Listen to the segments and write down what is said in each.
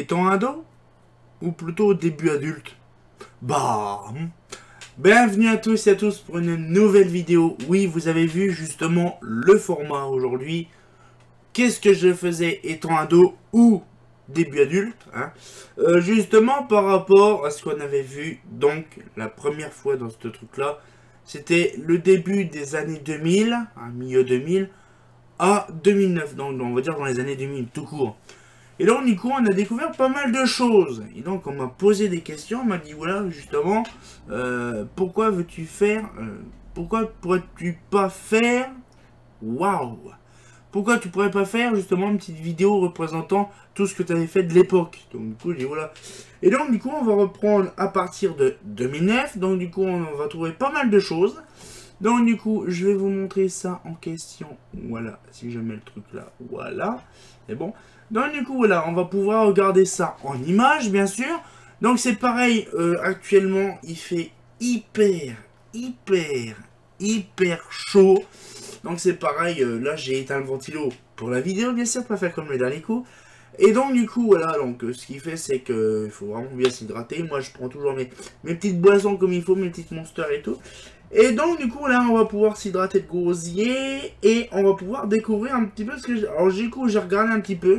étant ado ou plutôt début adulte? Bienvenue à tous et à tous pour une nouvelle vidéo. Oui, vous avez vu justement le format aujourd'hui. Qu'est-ce que je faisais étant ado ou début adulte, hein? Justement par rapport à ce qu'on avait vu donc la première fois dans ce truc là, c'était le début des années 2000, milieu 2000 à 2009, donc on va dire dans les années 2000 tout court. Et donc du coup on a découvert pas mal de choses. Et donc on m'a posé des questions, on m'a dit voilà justement, pourquoi veux-tu faire, pourquoi pourrais-tu pas faire, waouh, pourquoi tu pourrais pas faire justement une petite vidéo représentant tout ce que tu avais fait de l'époque. Donc du coup j'ai dit voilà. Et donc du coup on va reprendre à partir de 2009, donc du coup on va trouver pas mal de choses. Donc du coup je vais vous montrer ça en question, voilà, si je mets le truc là, voilà, c'est bon. Donc du coup voilà, on va pouvoir regarder ça en images bien sûr. Donc c'est pareil, actuellement il fait hyper chaud. Donc c'est pareil, là j'ai éteint le ventilo pour la vidéo bien sûr, pas faire comme les derniers coups. Et donc du coup voilà, donc ce qui fait c'est que il faut vraiment bien s'hydrater. Moi je prends toujours mes petites boissons comme il faut, mes petites monsters et tout. Et donc du coup là on va pouvoir s'hydrater de gosier et on va pouvoir découvrir un petit peu ce que j'ai. Alors du coup j'ai regardé un petit peu,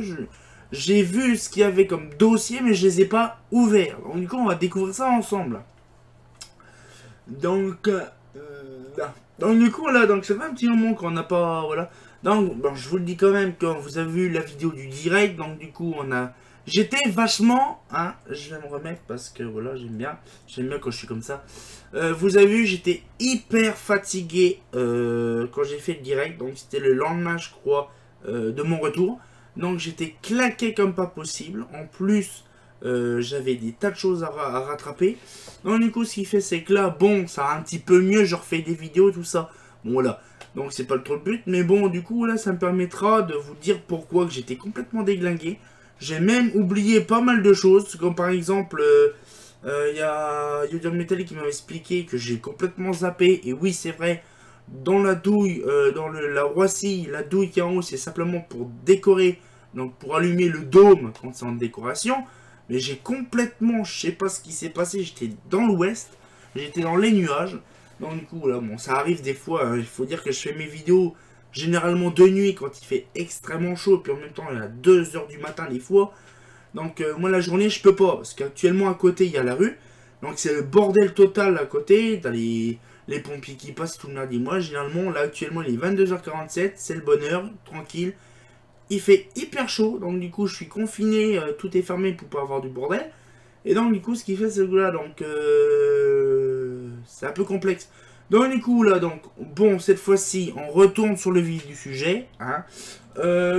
j'ai vu ce qu'il y avait comme dossier mais je les ai pas ouverts. Donc du coup on va découvrir ça ensemble. Donc du coup là, donc ça fait un petit moment qu'on n'a pas, voilà. Donc bon, je vous le dis quand même, quand vous avez vu la vidéo du direct, donc du coup on a, j'étais vachement, hein, je vais me remettre parce que voilà j'aime bien quand je suis comme ça. Vous avez vu, j'étais hyper fatigué quand j'ai fait le direct, donc c'était le lendemain je crois de mon retour. Donc j'étais claqué comme pas possible, en plus j'avais des tas de choses à rattraper. Donc du coup ce qui fait c'est que là bon ça va un petit peu mieux, je refais des vidéos tout ça. Bon voilà, donc c'est pas trop le but, mais bon du coup là ça me permettra de vous dire pourquoi que j'étais complètement déglingué. J'ai même oublié pas mal de choses, comme par exemple y a Yodir Metal qui m'avait expliqué que j'ai complètement zappé. Et oui c'est vrai, dans la douille, dans la Roissy, la douille qui est en haut c'est simplement pour décorer, donc pour allumer le dôme quand c'est en décoration. Mais j'ai complètement, je sais pas ce qui s'est passé, j'étais dans l'ouest, j'étais dans les nuages. Donc du coup, voilà, bon, ça arrive des fois, hein, il faut dire que je fais mes vidéos généralement de nuit quand il fait extrêmement chaud, puis en même temps il est à 2 h du matin des fois. Donc moi la journée je peux pas, parce qu'actuellement à côté il y a la rue, donc c'est le bordel total à côté, t'as les pompiers qui passent tout le lundi. Moi généralement là actuellement il est 22 h 47, c'est le bonheur, tranquille. Il fait hyper chaud, donc du coup je suis confiné, tout est fermé pour pas avoir du bordel. Et donc du coup ce qui fait c'est que là, donc c'est un peu complexe. Donc du coup là, donc bon cette fois-ci on retourne sur le vif du sujet, hein.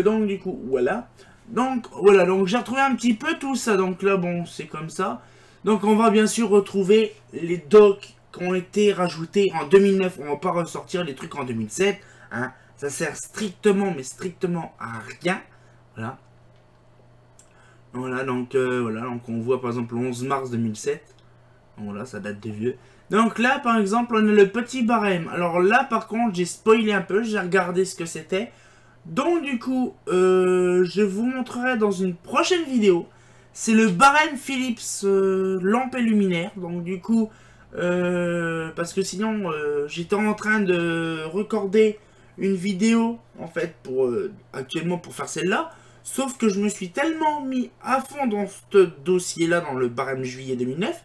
Donc du coup voilà. Donc voilà, donc j'ai retrouvé un petit peu tout ça, donc là bon c'est comme ça. Donc on va bien sûr retrouver les docs qui ont été rajoutés en 2009, on va pas ressortir les trucs en 2007, hein. Ça sert strictement, mais strictement à rien. Voilà. Voilà, donc on voit par exemple le 11 mars 2007. Voilà, ça date de vieux. Donc là, par exemple, on a le petit barème. Alors là, par contre, j'ai spoilé un peu, j'ai regardé ce que c'était. Donc du coup, je vous montrerai dans une prochaine vidéo. C'est le barème Philips lampe et luminaire. Donc du coup, parce que sinon, j'étais en train de recorder une vidéo en fait pour actuellement pour faire celle-là, sauf que je me suis tellement mis à fond dans ce dossier là, dans le barème juillet 2009,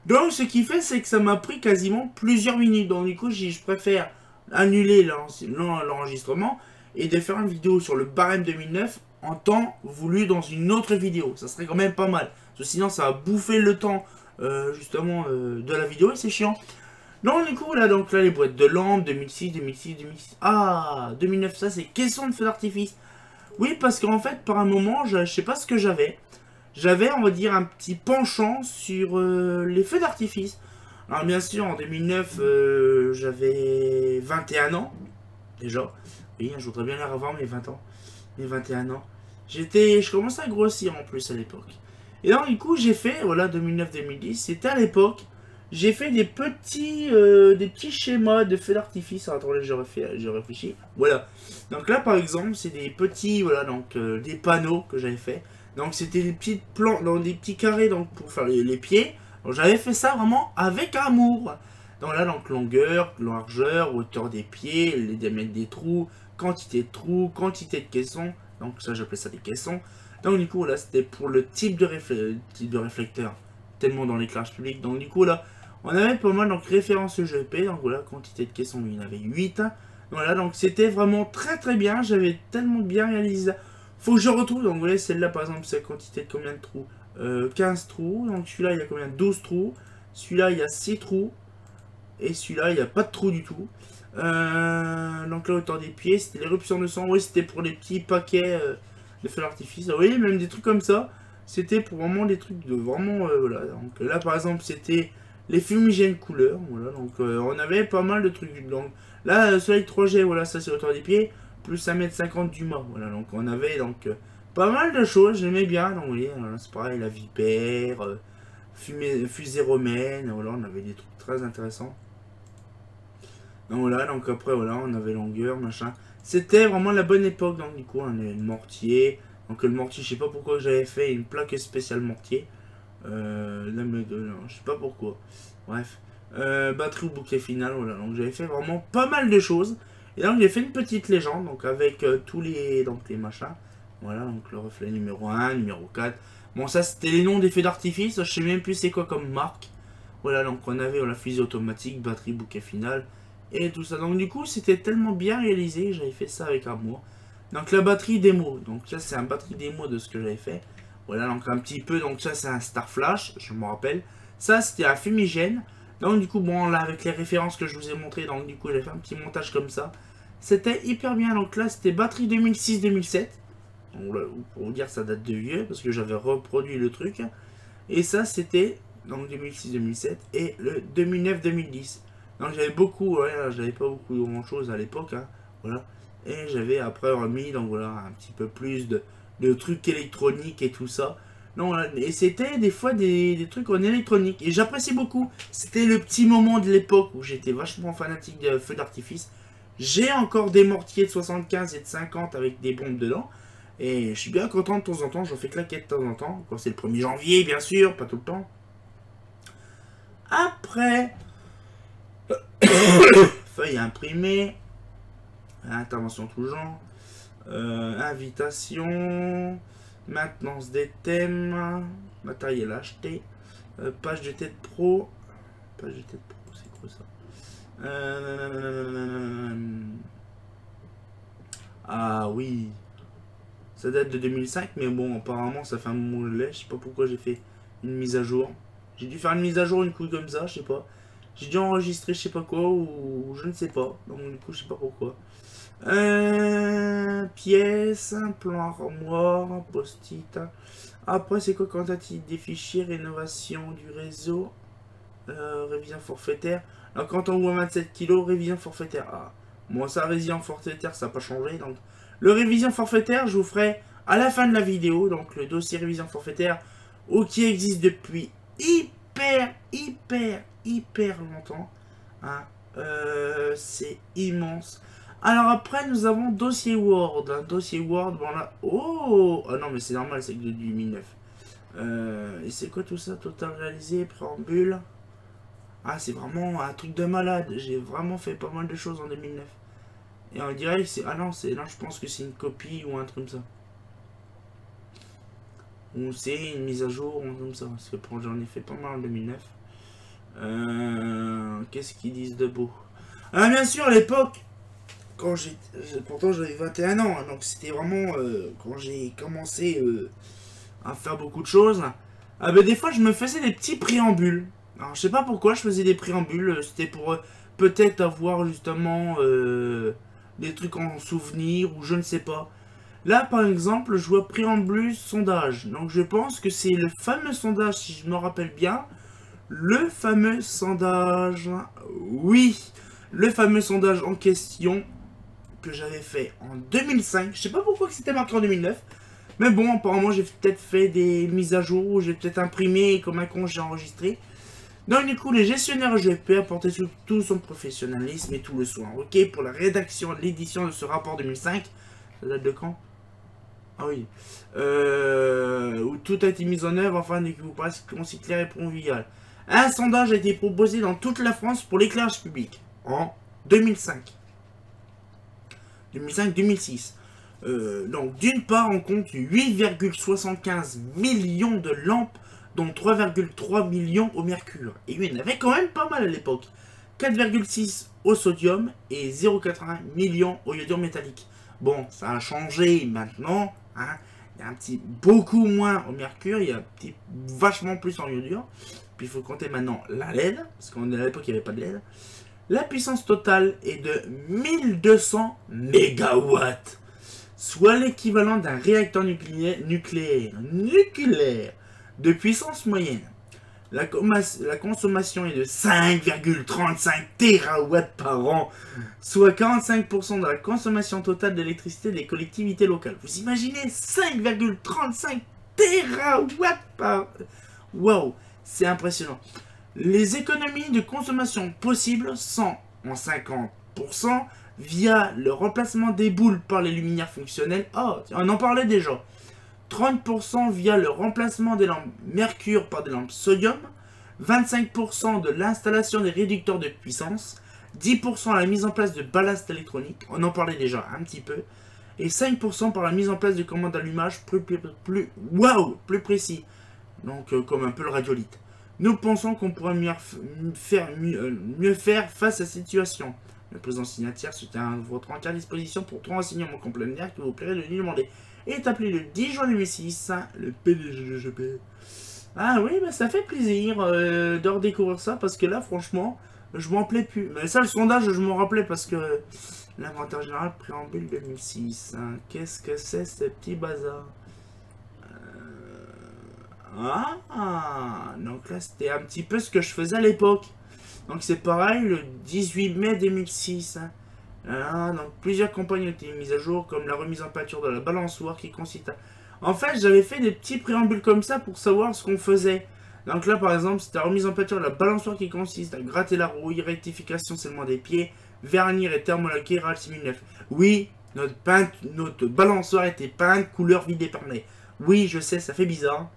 donc ce qui fait c'est que ça m'a pris quasiment plusieurs minutes. Donc du coup je préfère annuler l'enregistrement et de faire une vidéo sur le barème 2009 en temps voulu dans une autre vidéo. Ça serait quand même pas mal, parce que sinon ça va bouffer le temps justement de la vidéo et c'est chiant. Donc du coup là, donc là les boîtes de lampes 2006, 2006, 2006. Ah 2009, ça c'est question de feu d'artifice. Oui, parce qu'en fait par un moment je sais pas ce que j'avais. J'avais on va dire un petit penchant sur les feux d'artifice. Alors bien sûr en 2009 j'avais 21 ans déjà. Oui, je voudrais bien les revoir mes 20 ans. Mes 21 ans. Je commençais à grossir en plus à l'époque. Et donc du coup j'ai fait, voilà 2009-2010, c'était à l'époque. J'ai fait des petits schémas de feux d'artifice. Attendez, je réfléchis. Voilà. Donc là, par exemple, c'est des petits, voilà, donc des panneaux que j'avais fait. Donc c'était des petites plans, dans des petits carrés donc pour faire les pieds. Donc j'avais fait ça vraiment avec amour. Donc là, donc longueur, largeur, hauteur des pieds, les diamètres des trous, quantité de trous, quantité de caissons. Donc ça, j'appelais ça des caissons. Donc du coup, là, c'était pour le type de réflecteur. Tellement dans l'éclairage public. Donc du coup, là, on avait pas mal donc référence EGP. Donc voilà, quantité de caissons, il y en avait 8. Voilà, donc c'était vraiment très bien. J'avais tellement bien réalisé ça. Faut que je retrouve. Donc vous voyez, celle-là, par exemple, c'est la quantité de combien de trous 15 trous. Donc celui-là, il y a combien 12 trous. Celui-là, il y a 6 trous. Et celui-là, il n'y a pas de trou du tout. Donc la hauteur des pieds, c'était l'éruption de sang. Oui, c'était pour les petits paquets de feu d'artifice. Vous voyez, même des trucs comme ça. C'était pour vraiment des trucs de vraiment... voilà. Donc là, par exemple, c'était les fumigènes couleurs. Voilà, donc on avait pas mal de trucs. Donc là, soleil 3G, voilà, ça c'est hauteur des pieds. Plus 1m50 du mât. Voilà, donc on avait donc pas mal de choses. J'aimais bien. Donc vous voyez, c'est pareil, la vipère, fusée romaine. Voilà, on avait des trucs très intéressants. Donc voilà, donc après voilà, on avait longueur, machin. C'était vraiment la bonne époque, donc du coup on avait le mortier. Donc le mortier, je sais pas pourquoi j'avais fait une plaque spéciale mortier. Je sais pas pourquoi. Bref. Batterie ou bouquet final, voilà. Donc j'avais fait vraiment pas mal de choses. Et donc j'ai fait une petite légende, donc avec tous les machins. Voilà, donc le reflet numéro 1, numéro 4. Bon ça c'était les noms des feux d'artifice, je sais même plus c'est quoi comme marque. Voilà, donc on avait la fusée automatique, batterie, bouquet final. Et tout ça. Donc du coup, c'était tellement bien réalisé, j'avais fait ça avec amour. Donc la batterie démo. Donc ça, c'est un batterie démo de ce que j'avais fait. Voilà, donc un petit peu. Donc ça, c'est un Star Flash, je me rappelle. Ça, c'était un fumigène. Donc du coup, bon, là, avec les références que je vous ai montrées, donc du coup, j'ai fait un petit montage comme ça. C'était hyper bien. Donc là, c'était batterie 2006-2007. Donc là, pour vous dire, ça date de vieux, parce que j'avais reproduit le truc. Et ça, c'était donc 2006-2007 et le 2009-2010. Donc j'avais beaucoup, ouais, j'avais pas beaucoup de grand chose à l'époque, hein, voilà. Et j'avais après remis, donc voilà, un petit peu plus de trucs électroniques et tout ça. Donc, et c'était des fois des trucs en électronique. Et j'apprécie beaucoup. C'était le petit moment de l'époque où j'étais vachement fanatique de feux d'artifice. J'ai encore des mortiers de 75 et de 50 avec des bombes dedans. Et je suis bien content de temps en temps, j'en fais claquer de temps en temps. Quand c'est le 1er janvier, bien sûr, pas tout le temps. Après... feuille imprimée, intervention tout genre, invitation, maintenance des thèmes, matériel acheté, page de tête pro, c'est quoi ça? Ah oui, ça date de 2005, mais bon, apparemment ça fait un moment que je l'ai, je sais pas pourquoi j'ai fait une mise à jour. J'ai dû faire une mise à jour, une couille comme ça, je sais pas. J'ai dû enregistrer je sais pas quoi ou je ne sais pas. Donc du coup je sais pas pourquoi. Pièce, plan armoire, post-it. Après c'est quoi quantité des fichiers, rénovation du réseau, révision forfaitaire. Alors quand on voit 27 kg, révision forfaitaire. Ah, moi ça révision forfaitaire ça n'a pas changé. Donc le révision forfaitaire je vous ferai à la fin de la vidéo. Donc le dossier révision forfaitaire qui existe depuis hyper longtemps, hein. C'est immense. Alors après nous avons dossier Word, un dossier Word, bon là, oh, ah non mais c'est normal, c'est que de 2009. Et c'est quoi tout ça, total réalisé, préambule. Ah c'est vraiment un truc de malade, j'ai vraiment fait pas mal de choses en 2009. Et on dirait que c'est, ah non, c'est là je pense que c'est une copie ou un truc comme ça. Ou c'est une mise à jour ou comme ça, parce que j'en ai fait pas mal en 2009. Qu'est-ce qu'ils disent de beau? Ah bien sûr à l'époque, quand pourtant j'avais 21 ans, hein, donc c'était vraiment quand j'ai commencé à faire beaucoup de choses. Ah ben des fois je me faisais des petits préambules. Alors je sais pas pourquoi je faisais des préambules, c'était pour peut-être avoir justement des trucs en souvenir ou je ne sais pas. Là, par exemple, je vois préambule sondage. Donc, je pense que c'est le fameux sondage, si je me rappelle bien. Le fameux sondage... Oui, le fameux sondage en question que j'avais fait en 2005. Je sais pas pourquoi c'était marqué en 2009. Mais bon, apparemment, j'ai peut-être fait des mises à jour. Ou j'ai peut-être imprimé comme un con, j'ai enregistré. Donc, du coup, les gestionnaires EGP apportaient tout son professionnalisme et tout le soin. Ok, pour la rédaction et l'édition de ce rapport 2005. Ça date de quand? Ah oui. Où tout a été mis en œuvre afin d'équilibrer ce clair et convivial. Un sondage a été proposé dans toute la France pour l'éclairage public en 2005. 2005-2006. Donc d'une part, on compte 8,75 millions de lampes, dont 3,3 millions au mercure. Et il y en avait quand même pas mal à l'époque. 4,6 au sodium et 0,81 millions au iodure métallique. Bon, ça a changé maintenant. Hein. Il y a un petit beaucoup moins au mercure, il y a un petit vachement plus en iodure. Puis il faut compter maintenant la LED, parce qu'à l'époque il n'y avait pas de LED. La puissance totale est de 1200 mégawatts, soit l'équivalent d'un réacteur nucléaire de puissance moyenne. La consommation est de 5,35 TWh par an, soit 45% de la consommation totale d'électricité des collectivités locales. Vous imaginez 5,35 TWh par an. Wow, c'est impressionnant. Les économies de consommation possibles sont en 50% via le remplacement des boules par les luminaires fonctionnels. Oh, on en parlait déjà. 30% via le remplacement des lampes mercure par des lampes sodium, 25% de l'installation des réducteurs de puissance, 10% à la mise en place de ballast électronique, on en parlait déjà un petit peu, et 5% par la mise en place de commandes d'allumage plus précis, donc comme un peu le radiolite. Nous pensons qu'on pourrait mieux faire face à cette situation. Le président signataire se tient à votre entière disposition pour tout renseignement complémentaire qui vous plairait de lui demander. Est appelé le 10 juin 2006, le PDG. Ah oui, bah ça fait plaisir de redécouvrir ça, parce que là, franchement, je m'en plais plus. Mais ça, le sondage, je m'en rappelais, parce que l'inventaire général préambule 2006. Hein. Qu'est-ce que c'est, ce petit bazar? Donc là, c'était un petit peu ce que je faisais à l'époque. Donc c'est pareil, le 18 mai 2006. Hein. Donc plusieurs campagnes ont été mises à jour, comme la remise en peinture de la balançoire qui consiste à... En fait, j'avais fait des petits préambules comme ça pour savoir ce qu'on faisait. Donc là, par exemple, c'était la remise en peinture de la balançoire qui consiste à gratter la rouille, rectification seulement des pieds, vernir et thermolaquer RAL 6009. Oui, notre balançoire était peinte couleur vide épargnée. Oui, je sais, ça fait bizarre.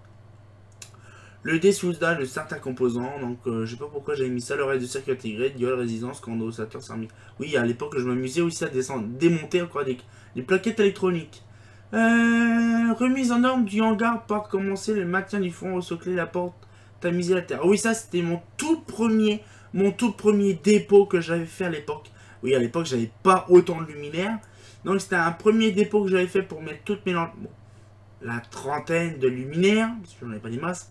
Le dessoudage de certains composants, donc je sais pas pourquoi j'avais mis ça, le reste de circuit intégré, diode, résistance, condensateur, thermique. Oui, à l'époque je m'amusais aussi à démonter encore des plaquettes électroniques. Remise en norme du hangar par commencer le maintien du fond, recocler la porte, tamiser la terre. Ah oui, ça c'était mon tout premier dépôt que j'avais fait à l'époque. Oui, à l'époque j'avais pas autant de luminaires. Donc c'était un premier dépôt que j'avais fait pour mettre toutes mes lampes. Bon, la trentaine de luminaires, parce que j'en avais pas des masses.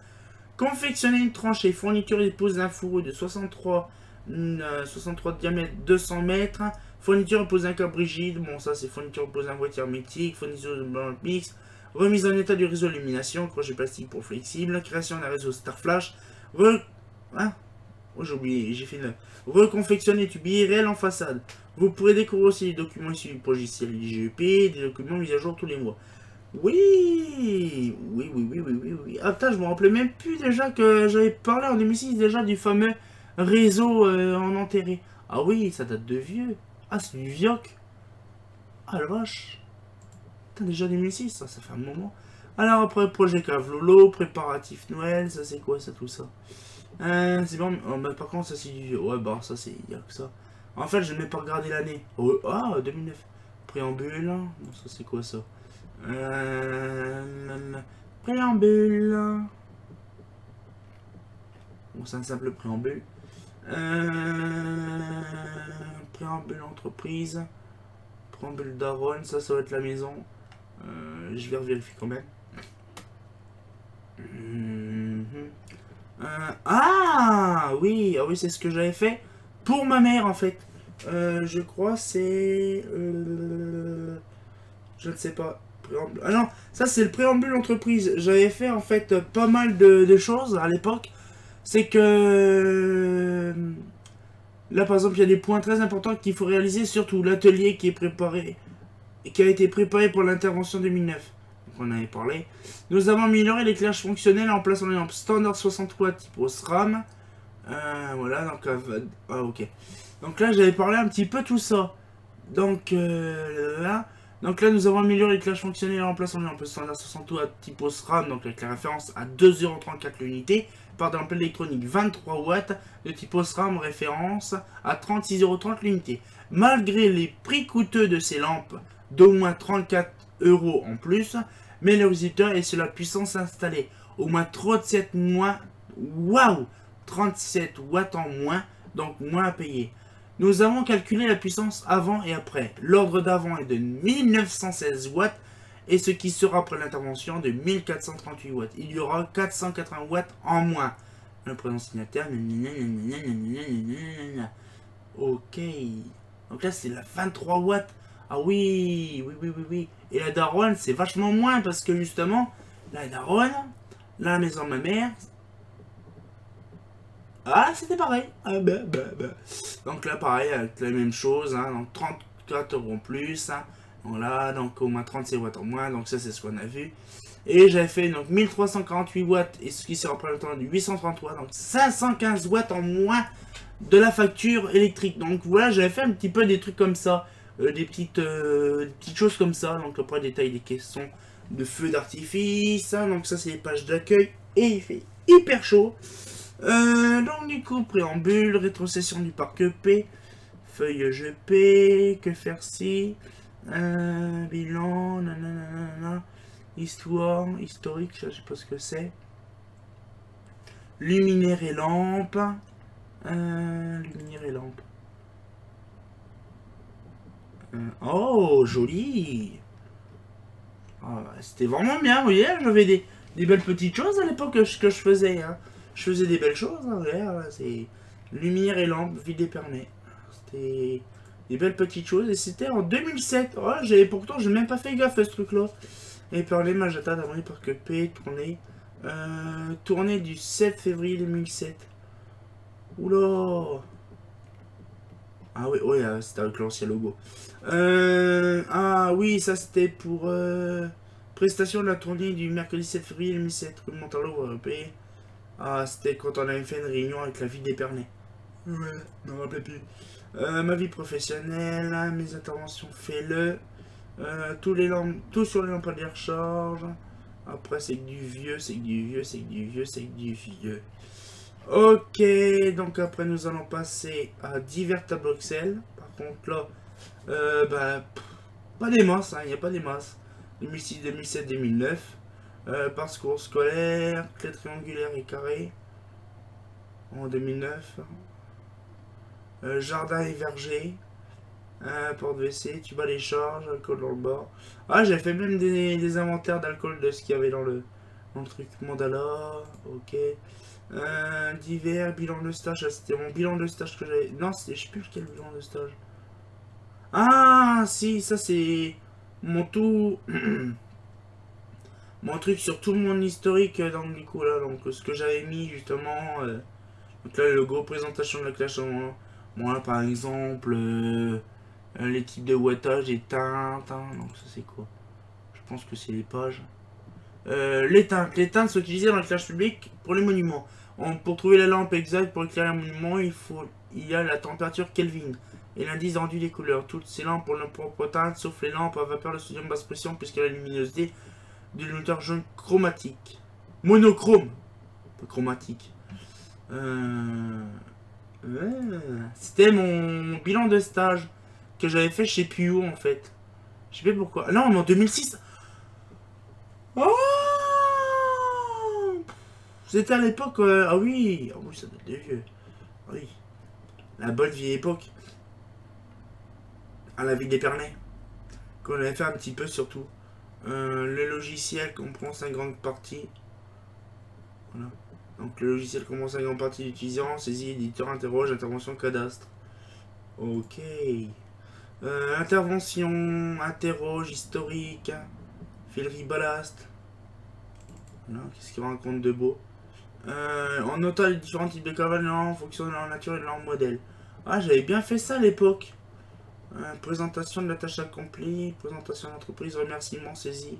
Confectionner une tranchée, fourniture et pose d'un fourreau de 63 de diamètre, 200 mètres. Fourniture et pose d'un câble rigide. Bon, ça c'est fourniture et pose d'un boîtier hermétique. Fourniture de blanc mix. Remise en état du réseau illumination. Crochet plastique pour flexible. Création d'un réseau Starflash. Oh, j'ai oublié, j'ai fait une... Reconfectionner tube IRL en façade. Vous pourrez découvrir aussi les documents issus du logiciel IGP, des documents mis à jour tous les mois. Oui. Ah putain, je me rappelais même plus déjà que j'avais parlé en 2006 déjà du fameux réseau en enterré. Ah oui, ça date de vieux. Ah, c'est du vioc. Ah la vache. Putain, déjà 2006, ça fait un moment. Alors après, projet Cavlolo, préparatif Noël, ça c'est quoi ça, tout ça? C'est bon, oh, mais par contre, ça c'est du vieux. Ouais, bah ça c'est, il y a que ça. En fait, je n'ai même pas regardé l'année. Oh, ah, 2009. Préambule, bon, ça c'est quoi ça? Préambule. Bon, c'est un simple préambule. Préambule entreprise. Préambule d'Aaron, ça va être la maison. Je vais vérifier quand même. Ah oui, c'est ce que j'avais fait pour ma mère en fait. Je crois c'est... je ne sais pas. Ah non, ça c'est le préambule entreprise. J'avais fait en fait pas mal de choses à l'époque. C'est que là par exemple il y a des points très importants qu'il faut réaliser, surtout l'atelier qui est préparé, qui a été préparé pour l'intervention 2009. Donc on avait parlé. Nous avons amélioré l'éclairage fonctionnel en plaçant les lampes standard 60 watts type OSRAM. Voilà, donc ok. Donc là j'avais parlé un petit peu tout ça. Donc là. Donc là, nous avons amélioré le clash fonctionnel en remplaçant le standard 60 watts type SRAM, donc avec la référence à 2,34€ l'unité, par un pelle électronique 23 watts de type SRAM référence à 36,30€ l'unité. Malgré les prix coûteux de ces lampes d'au moins 34€ en plus, mais le résultat est sur la puissance installée. Au moins 37 moins, waouh, 37 watts en moins, donc moins à payer. Nous avons calculé la puissance avant et après. L'ordre d'avant est de 1916 watts et ce qui sera après l'intervention de 1438 watts. Il y aura 480 watts en moins. Le prénom signataire. Ok. Donc là c'est la 23 watts. Ah oui, oui. Et la daronne c'est vachement moins parce que justement, la daronne, la maison de ma mère, ah, c'était pareil. Ah, bah. Donc là, pareil, avec la même chose. Hein, donc 34€ en plus. Hein, voilà, donc au moins 37 watts en moins. Donc ça, c'est ce qu'on a vu. Et j'avais fait donc 1348 watts. Et ce qui sera pour le temps de 830 watts. Donc 515 watts en moins de la facture électrique. Donc voilà, j'avais fait un petit peu des trucs comme ça. Des petites choses comme ça. Donc après, détail des caissons de feux d'artifice. Hein, donc ça, c'est les pages d'accueil. Et il fait hyper chaud. Donc du coup, préambule, rétrocession du parc EP, feuille EP, que faire si, bilan, nanana, histoire, historique, je sais pas ce que c'est, luminaire et lampe, luminaire et lampe. Oh, joli. Ah, c'était vraiment bien, vous voyez, j'avais des belles petites choses à l'époque que je faisais, hein. Je faisais des belles choses, hein, c'est lumière et lampe, vide et permet. C'était des belles petites choses et c'était en 2007. Oh, pourtant, j'ai même pas fait gaffe à ce truc-là. Et parler Majata d'abonné par que P, tournée du 7 février 2007. Oula. Ah oui, oui, c'était avec l'ancien logo. Ah oui, ça c'était pour prestation de la tournée du mercredi 7 février 2007. Rue de Montalot, EP. Ah, c'était quand on avait fait une réunion avec la ville d'Épernay. Ouais, je me rappelle plus. Ma vie professionnelle, mes interventions, fais-le. Tout sur les lampadaires recharge. Après, c'est que du vieux, c'est que du vieux, c'est que du vieux, c'est que du vieux. Ok, donc après, nous allons passer à divers tableaux Excel. Par contre, là, pas des masses, il n'y a pas des masses. 2006, 2007, 2009. Parcours scolaire, clé triangulaire et carré en 2009. Jardin et verger, porte WC, tube à décharge, alcool dans le bord. Ah, j'avais fait même des inventaires d'alcool de ce qu'il y avait dans le truc mandala. Ok. Divers, bilan de stage. C'était mon bilan de stage que j'avais. Non, je sais plus quel bilan de stage. Ah, si, ça c'est mon tout. Mon truc sur tout mon historique, donc du coup là, donc ce que j'avais mis justement, donc là le logo, présentation de la classe, bon là par exemple, les types de wattage et teintes, hein, donc ça c'est quoi? Je pense que c'est les pages. Les teintes sont utilisées dans la classe publique pour les monuments. Pour trouver la lampe exacte pour éclairer un monument, il y a la température Kelvin et l'indice rendu des couleurs. Toutes ces lampes ont leur propre teinte, sauf les lampes à vapeur de sodium basse pression, puisqu'elle a la luminosité du lumière jaune chromatique. Monochrome. Pas chromatique. C'était mon bilan de stage que j'avais fait chez Puyo en fait. Je sais pas pourquoi. Non, mais en 2006. Oh, c'était à l'époque. Ah oui. Ah oui, ça doit être des vieux. Ah oui. La bonne vieille époque. À la ville d'Épernay. Qu'on avait fait un petit peu surtout. Le logiciel comprend 50 parties. Voilà. Donc le logiciel comprend 50 parties d'utilisant, saisie, éditeur, interroge, intervention, cadastre. Ok. Intervention, interroge, historique, filerie ballast. Voilà, qu'est-ce qu'il raconte de beau. On nota les différents types de cavales en fonction de leur nature et de leur modèle. Ah, j'avais bien fait ça à l'époque. Présentation de la tâche accomplie, présentation d'entreprise, remerciement, saisie,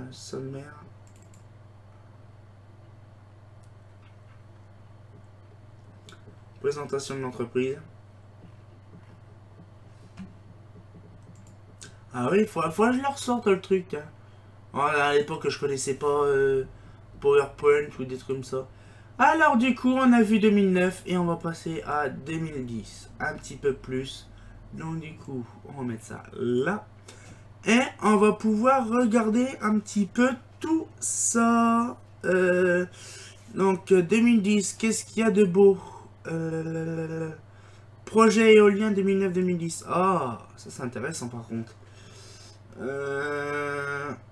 sommaire. Présentation de l'entreprise. Ah oui, faut que je leur sorte le truc. Hein. À l'époque, je connaissais pas PowerPoint ou des trucs comme ça. Alors du coup, on a vu 2009 et on va passer à 2010. Un petit peu plus. Donc du coup, on va mettre ça là. Et on va pouvoir regarder un petit peu tout ça. Donc 2010, qu'est-ce qu'il y a de beau? Projet éolien 2009-2010. Ah, ça c'est intéressant par contre.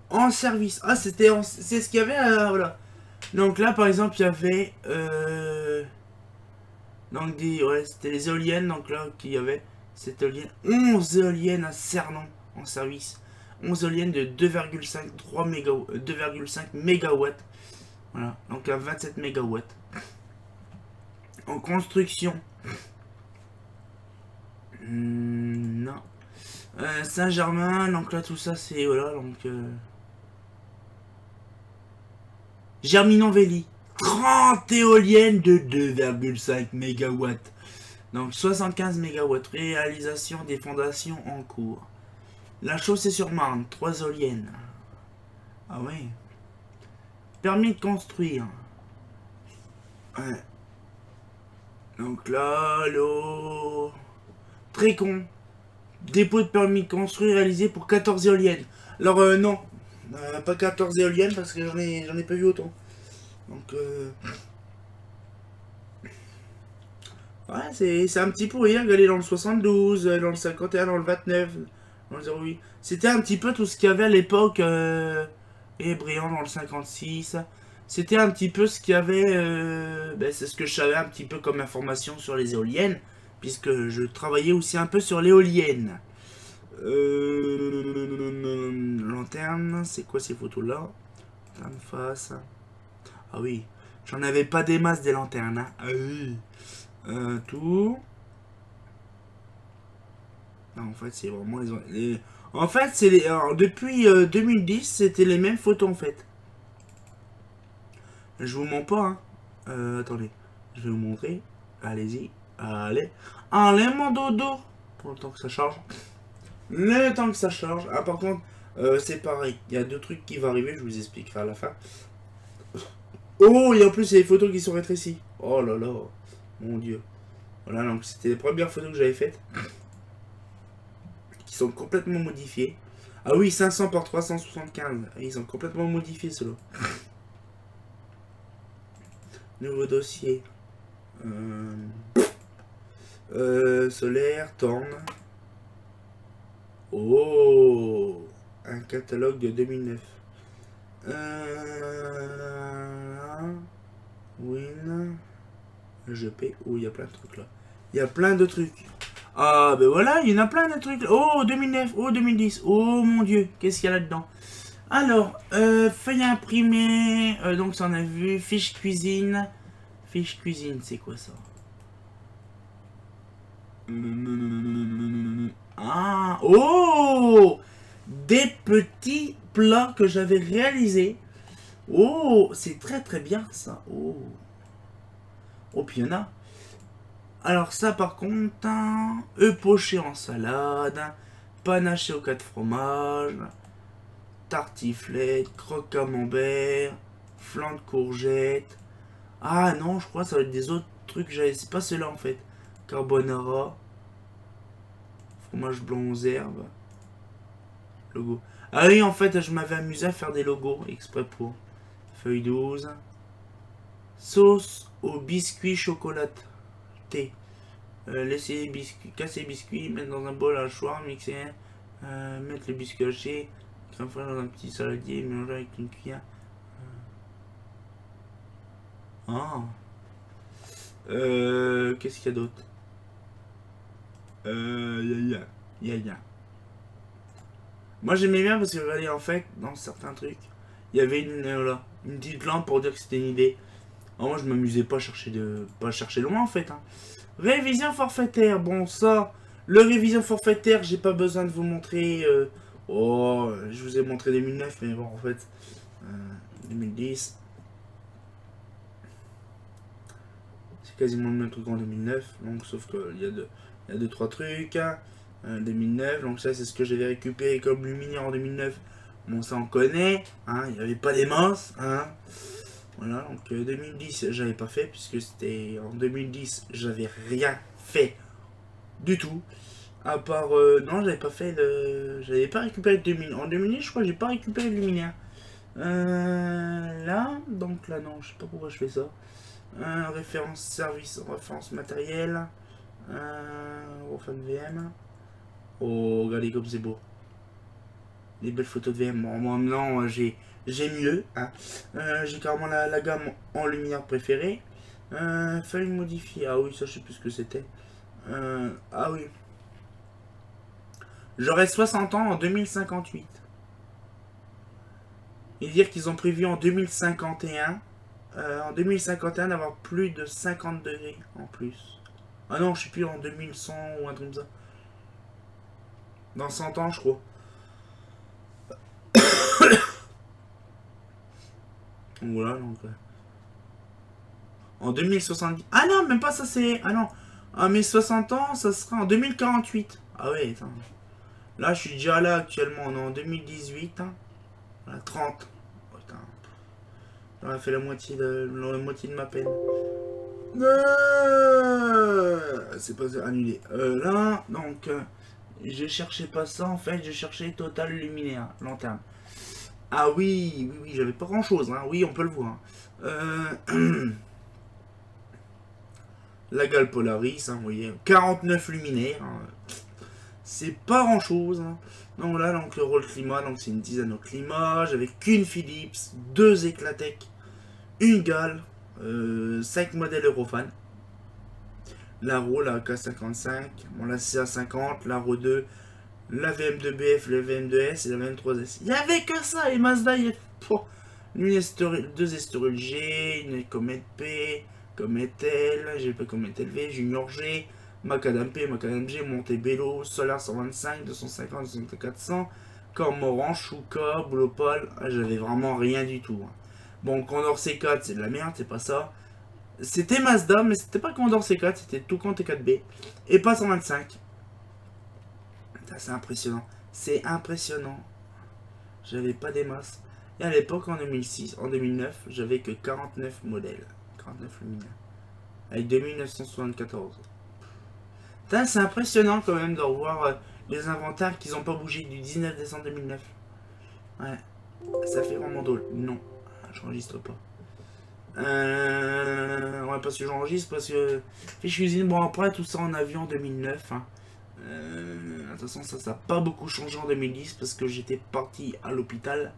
En service. Ah, c'est ce qu'il y avait. Voilà. Donc là, par exemple, il y avait. Donc ouais, c'était les éoliennes. Donc là, qu'il y avait cette éolienne. 11 éoliennes à Cernon en service. 11 éoliennes de 2,5 mégawatts. Voilà. Donc à 27 mégawatts. En construction. Non. Saint-Germain, donc là tout ça c'est voilà donc Germinal-Velly, 30 éoliennes de 2,5 mégawatts. Donc 75 mégawatts. Réalisation des fondations en cours. La Chaussée-sur-Marne, 3 éoliennes. Ah ouais. Permis de construire. Ouais. Donc là, l'eau. Très con. Dépôt de permis de construire réalisé pour 14 éoliennes. Alors non, pas 14 éoliennes parce que j'en ai pas vu autant. Donc ouais, c'est un petit peu hier, aller dans le 72, dans le 51, dans le 29, dans le 08. C'était un petit peu tout ce qu'il y avait à l'époque et Briand dans le 56. C'était un petit peu ce qu'il y avait, c'est ce que je savais un petit peu comme information sur les éoliennes, puisque je travaillais aussi un peu sur l'éolienne. Lanterne, c'est quoi ces photos là? Lanterne face. Ah oui, j'en avais pas des masses des lanternes. Hein. Ah oui. Tout. Non, en fait, c'est vraiment les. En fait, c'est les. Alors, depuis 2010, c'était les mêmes photos en fait. Je vous mens pas. Hein. Attendez, je vais vous montrer. Allez-y. Allez. Allez, mon dodo. Pour le temps que ça charge. Le temps que ça charge. Ah, par contre, c'est pareil. Il y a deux trucs qui vont arriver. Je vous expliquerai à la fin. Oh, et en plus, il y a des photos qui sont rétrécies. Oh là là. Mon dieu. Voilà, donc c'était les premières photos que j'avais faites. Qui sont complètement modifiées. Ah oui, 500 par 375. Ils ont complètement modifié cela. Nouveau dossier. Solaire, Torn. Oh, un catalogue de 2009. Win. GP. Oh, il y a plein de trucs là. Il y a plein de trucs. Ah, ben voilà, il y en a plein de trucs. Oh, 2009. Oh, 2010. Oh, mon Dieu. Qu'est-ce qu'il y a là-dedans? Alors, feuille imprimée. Donc, ça en a vu. Fiche cuisine. Fiche cuisine, c'est quoi ça? Ah, oh! Des petits plats que j'avais réalisés. Oh, c'est très très bien ça. Oh. Oh, puis il y en a. Alors ça par contre, œufs pochés en salade, panaché aux 4 fromages, tartiflette, croque camembert, flan de courgette. Ah non, je crois que ça va être des autres trucs. C'est pas ceux-là en fait. Carbonara, fromage blanc aux herbes, logo. Ah oui, en fait, je m'avais amusé à faire des logos exprès pour. Feuille 12. Sauce au biscuit chocolaté. Laisser les biscuits, casser les biscuits, mettre dans un bol à choix, mixer, mettre les biscuits hachés, crème fraîche dans un petit saladier, mélanger avec une cuillère. Ah. Qu'est-ce qu'il y a d'autre? Ya. Moi j'aimais bien parce que regardez, en fait, dans certains trucs, il y avait une petite lampe pour dire que c'était une idée. Alors, moi je m'amusais pas à chercher loin en fait. Hein. Révision forfaitaire, bon ça, le révision forfaitaire, j'ai pas besoin de vous montrer. Oh, je vous ai montré 2009, mais bon en fait, 2010. C'est quasiment le même truc en 2009, donc sauf qu'il y a deux trois trucs. Hein. 2009, donc ça c'est ce que j'avais récupéré comme luminaire en 2009. Bon, ça on connaît, hein, il n'y avait pas des minces, hein. Voilà, donc 2010 j'avais pas fait, puisque c'était en 2010 j'avais rien fait du tout. À part, non, j'avais pas fait le... J'avais pas récupéré de 2000. En 2010, je crois que j'ai pas récupéré le luminaire. Là, donc là, non, je sais pas pourquoi je fais ça. Référence service, référence matériel. Refan VM. Oh, regardez comme c'est beau. Des belles photos de VM. Bon, moi, non, j'ai mieux. Hein. J'ai carrément la gamme en lumière préférée. Fallait modifier. Ah oui, ça, je sais plus ce que c'était. Ah oui. J'aurai 60 ans en 2058. Et dire qu'ils ont prévu en 2051. En 2051 d'avoir plus de 50 degrés en plus. Ah non, je sais plus, en 2100 ou un truc comme ça. Dans 100 ans, je crois. Voilà, donc... En 2070... Ah non, même pas ça, c'est... Ah non. À mes 60 ans, ça sera en 2048. Ah ouais, attends. Là, je suis déjà là actuellement. On est en 2018. Hein. Voilà, 30. Oh, putain. J'aurais fait la moitié de ma peine. C'est pas annulé. Là, donc... je cherchais pas ça, en fait. Je cherchais Total Luminaire. Lanterne. Ah oui, oui, oui, j'avais pas grand chose. Hein. Oui, on peut le voir. La Gale Polaris, hein, vous voyez. 49 luminaires. Hein. C'est pas grand chose. Hein. Donc là, donc, le rôle climat, donc c'est une dizaine au climat. J'avais qu'une Philips, 2 Eclatec, une Gale, 5 modèles Eurofan. La RO, la K55, bon, la CA50, la RO 2, la VM2BF, la VM2S et la VM3S. Il n'y avait que ça, et Mazda, il y a deux Estoril G, une Comet P, Comet L, j'ai pas Comet LV, Junior G, Macadam P, Macadam G, Montebello, Solar 125, 250, 250, 400, Cormoran, Shuka, Boulopal, j'avais vraiment rien du tout. Hein. Bon, Condor C4, c'est de la merde, c'est pas ça. C'était Mazda, mais c'était pas Condor C4, c'était Toucan T4B, et pas 125. C'est impressionnant, c'est impressionnant. J'avais pas des masses. Et à l'époque, en 2006, en 2009, j'avais que 49 modèles. 49 luminaires. Avec 2974. C'est impressionnant quand même de revoir les inventaires qu'ils n'ont pas bougé du 19 décembre 2009. Ouais. Ça fait vraiment drôle. Non, j'enregistre pas. Ouais, parce que j'enregistre, parce que fiche usine. Bon, après, tout ça en avion en 2009. Hein. De toute façon, ça n'a pas beaucoup changé en 2010 parce que j'étais parti à l'hôpital.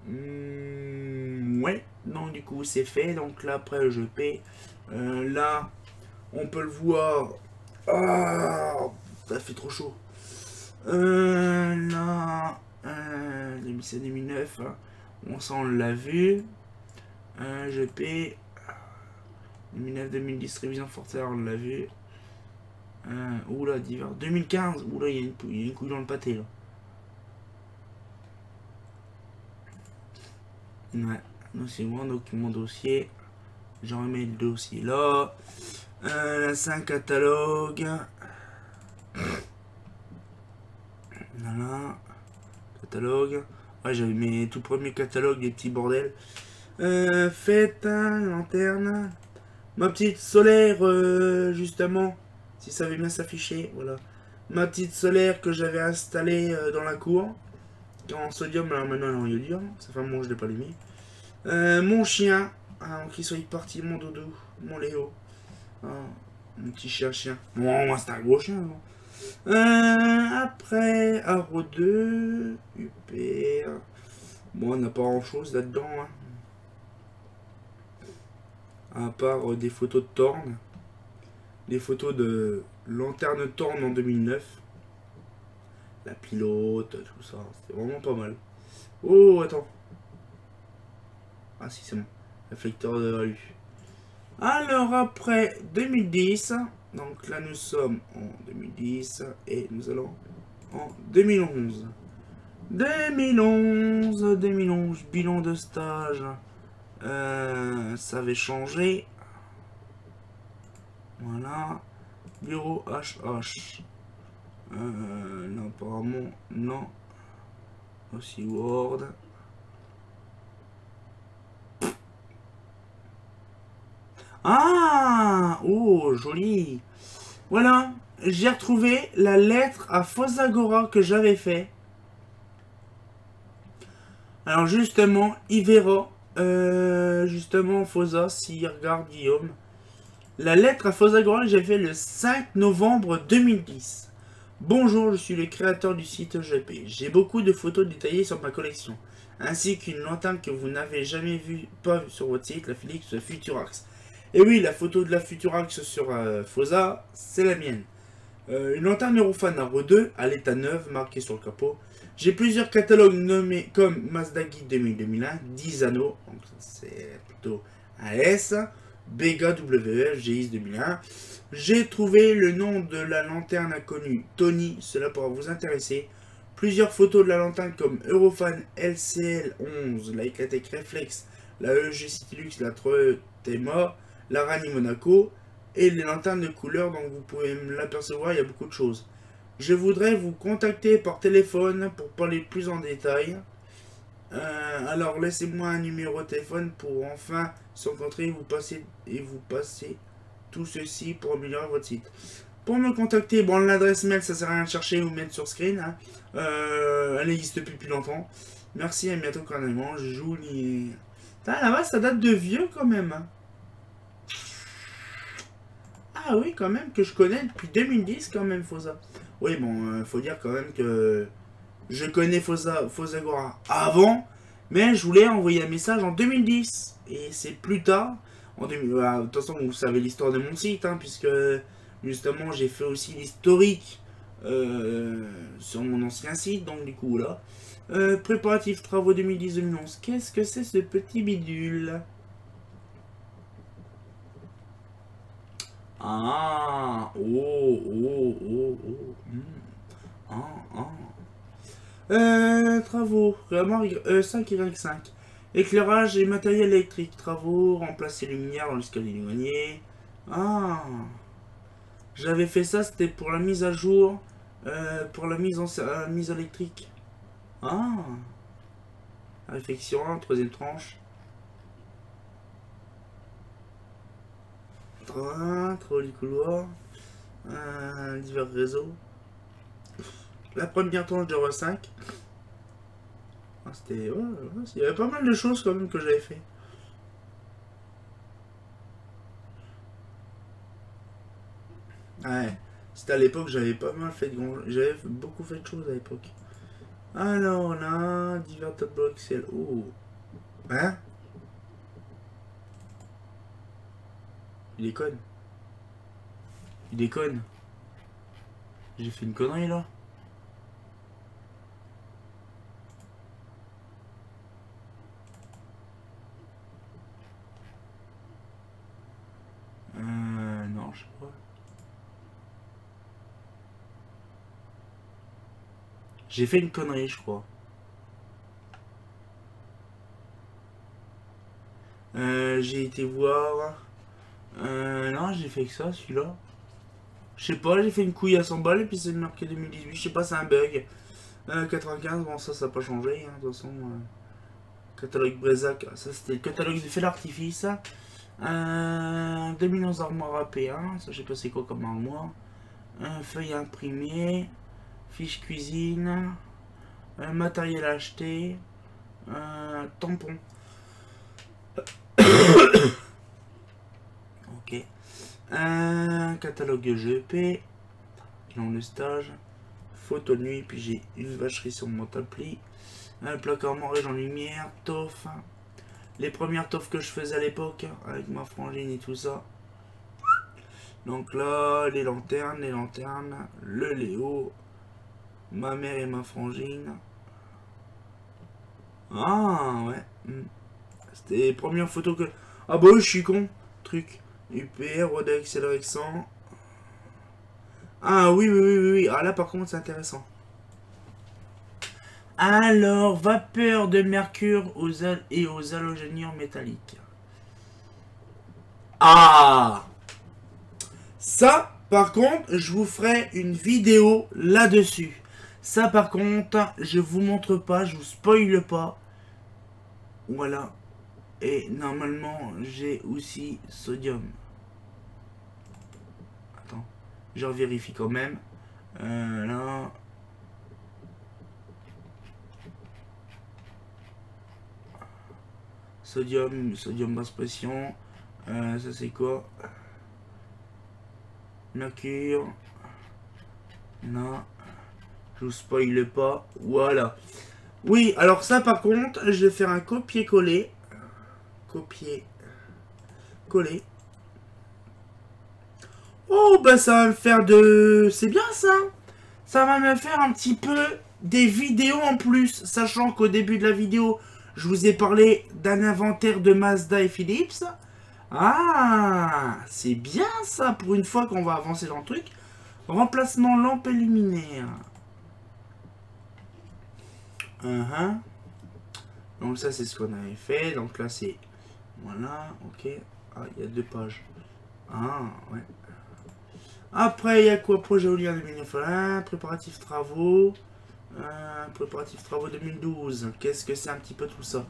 Ouais, donc du coup c'est fait. Donc là après je paie. Là on peut le voir. Ah, ça fait trop chaud. Là 2007-2009 hein. On s'en l'a vu. Je paie 2009-2010 révision forfaitaire, on l'a vu. Oula, divers 2015. Oula, il y a une couille dans le pâté là. Ouais, donc c'est bon, document dossier. J'en remets le dossier là. C'est un catalogue. Voilà. Catalogue. Ouais, j'avais mes tout premiers catalogues, des petits bordels. Faites, hein, lanterne. Ma petite solaire, justement. Si ça avait bien s'afficher, voilà. Ma petite solaire que j'avais installée dans la cour. En sodium, alors maintenant elle est en iodium. Ça fait un moment que je l'ai pas allumé. Mon chien, hein, qu'il soit parti, mon doudou, mon Léo. Ah, mon petit chien. Bon, moi c'est un gros chien. Après, Aro 2, UPR. Bon, on n'a pas grand chose là-dedans. Hein. À part des photos de Torn. Des photos de lanterne Torn en 2009. La pilote, tout ça. C'était vraiment pas mal. Oh, attends. Ah si, c'est bon. Réflecteur de rue. Alors après 2010, donc là nous sommes en 2010 et nous allons en 2011. 2011, bilan de stage. Ça avait changé. Voilà. Bureau HH. Non, apparemment, non. Aussi Word. Ah! Oh, joli. Voilà, j'ai retrouvé la lettre à Fossagora que j'avais fait. Alors justement, il verra. Justement, Fossa, s'il regarde Guillaume. La lettre à Fossagora que j'ai fait le 5 novembre 2010. Bonjour, je suis le créateur du site EGP. J'ai beaucoup de photos détaillées sur ma collection, ainsi qu'une lanterne que vous n'avez jamais vue, pas sur votre site, la Philips Futurax. Et oui, la photo de la Futurax sur Fossa, c'est la mienne. Une lanterne Eurofan Arrow 2 à l'état neuf, marquée sur le capot. J'ai plusieurs catalogues nommés comme Mazda Guide 2000-2001, 10 anneaux, donc c'est plutôt AS, Bega WF, GX 2001. J'ai trouvé le nom de la lanterne inconnue, Tony, cela pourra vous intéresser. Plusieurs photos de la lanterne comme Eurofan LCL11, la Eclatec Reflex, la EG Citylux, la Troema, la Rani Monaco, et les lanternes de couleur, donc vous pouvez l'apercevoir, il y a beaucoup de choses. Je voudrais vous contacter par téléphone pour parler plus en détail. Alors laissez-moi un numéro de téléphone pour enfin se rencontrer et vous passer tout ceci pour améliorer votre site. Pour me contacter, bon, l'adresse mail, ça sert à rien de chercher ou mettre sur screen. Hein. Elle n'existe plus depuis longtemps. Merci, à bientôt carrément. Joli. Là-bas, ça date de vieux quand même. Hein. Ah oui, quand même, que je connais depuis 2010 quand même, Fossa. Oui, bon, faut dire quand même que je connais Fossagora avant, mais je voulais envoyer un message en 2010. Et c'est plus tard, en 2000, de toute façon, vous savez l'histoire de mon site, hein, puisque justement, j'ai fait aussi l'historique sur mon ancien site, donc du coup, là. Préparatifs travaux 2010-2011. Qu'est-ce que c'est ce petit bidule? Ah, oh, oh, oh, oh. Ah, ah. Travaux, vraiment 5Y5. Éclairage et matériel électrique. Travaux, remplacer les lumières dans l'escalier du grenier. Ah. J'avais fait ça, c'était pour la mise à jour. Pour la mise électrique. Ah. Réflexion, troisième tranche. Travaux du couloir. Divers réseaux. La première tranche de R5. Ah, c'était. Ouais, il y avait pas mal de choses quand même que j'avais fait. Ouais. C'était à l'époque, j'avais pas mal fait de j'avais beaucoup fait de choses à l'époque. Alors là, divers tableaux Excel. Oh. Hein? Il déconne. Il déconne. J'ai fait une connerie là. Non, je sais pas. J'ai fait une connerie, je crois. J'ai été voir. Non, j'ai fait que ça, celui-là. Je sais pas, j'ai fait une couille à 100 balles et puis c'est marqué 2018. Je sais pas, c'est un bug. 95, bon, ça n'a pas changé. Hein, de toute façon, catalogue Brezac, ça c'était le catalogue de feu d'artifice. 2011 armoire AP1, ça je sais pas c'est quoi comme armoire. Feuille imprimée, fiche cuisine, matériel acheté, tampon. Ok. Catalogue GP, bilan de stage, photo de nuit, puis j'ai une vacherie sur mon tapis, un placard morège en lumière, toffe, les premières toffes que je faisais à l'époque, avec ma frangine et tout ça. Donc là, les lanternes, le Léo, ma mère et ma frangine. Ah ouais. C'était les premières photos que... Ah bah oui, je suis con. Truc. UPR, Rodex, Célérexant. Ah oui, oui, oui, oui, oui. Ah là par contre c'est intéressant. Alors, vapeur de mercure et aux halogénures métalliques. Ah! Ça, Par contre, je vous ferai une vidéo là-dessus. Ça, par contre, je vous montre pas, je vous spoile pas. Voilà. Et normalement, j'ai aussi sodium. Attends, je vérifie quand même. Là. Sodium basse pression. Ça c'est quoi? Mercure. Non. Je vous spoile pas. Voilà. Oui, alors ça par contre, je vais faire un copier-coller. Copier-coller. Oh, bah ça va me faire de... C'est bien ça. Ça va me faire un petit peu des vidéos en plus. Sachant qu'au début de la vidéo, je vous ai parlé d'un inventaire de Mazda et Philips. Ah, c'est bien ça pour une fois qu'on va avancer dans le truc. Remplacement lampe luminaire. Donc ça c'est ce qu'on avait fait. Donc là c'est... Voilà, ok. Ah, il y a 2 pages. Ah, ouais. Après, il y a quoi? Projet éolien 2001, préparatifs travaux. Préparatifs travaux 2012. Qu'est-ce que c'est un petit peu tout ça?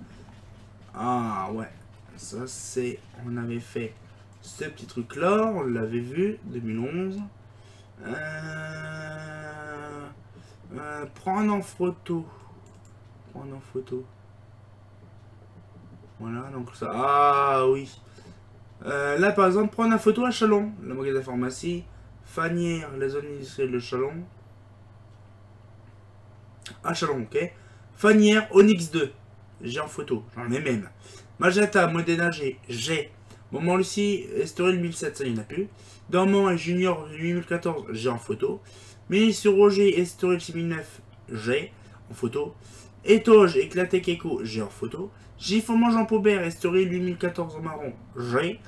Ah, ouais. Ça, c'est... On avait fait ce petit truc-là. On l'avait vu. 2011. Prendre en photo. Prendre en photo. Voilà, donc ça... Ah, oui. Là, par exemple, prendre en photo à Chalon. Le magasin de pharmacie. Fanière, la zone industrielle de Chalon. À Chalon, ok. Fanière, Onyx 2. J'ai en photo, j'en ai même. Magenta, Modena, j'ai. Moment Lucie, Estoril 1007, ça il n'y en a plus. Dormant et Junior 8014, j'ai en photo. Ministre Roger, Estoril 6009, j'ai en photo. Étoge, Éclaté Keiko, j'ai en photo. Gifformant Jean Paubert, Estoril 8014 en marron, j'ai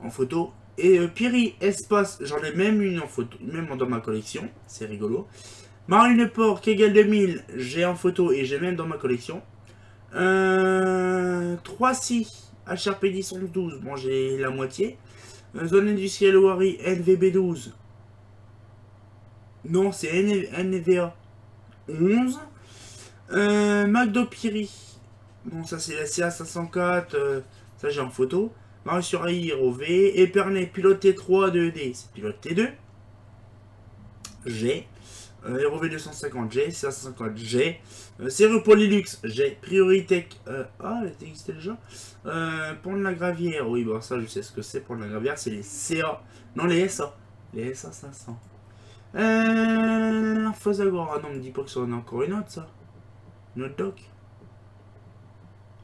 en photo. Et Piri Espace, j'en ai même une en photo, même dans ma collection, c'est rigolo. Marineport, Kegel 2000, j'ai en photo et j'ai même dans ma collection. 3C, HRP 1012, bon j'ai la moitié. Zone industrielle Wari, NVB12. Non, c'est NVA 11. McDo Piri. Bon, ça c'est la CA504, ça j'ai en photo. Marie-sur-Aïe, V. Épernay, pilote T3 de ED, c'est pilote T2. G. ROV 250G, CA550G. Série Polylux, G. Prioritech. Ah, elle existait déjà. Pont de la Gravière, oui, bon, ça je sais ce que c'est. Pont de la Gravière, c'est les CA. Non, les SA. Les SA 500. Fosagora, non, me dis pas que ça en a encore une autre, ça. Une autre doc.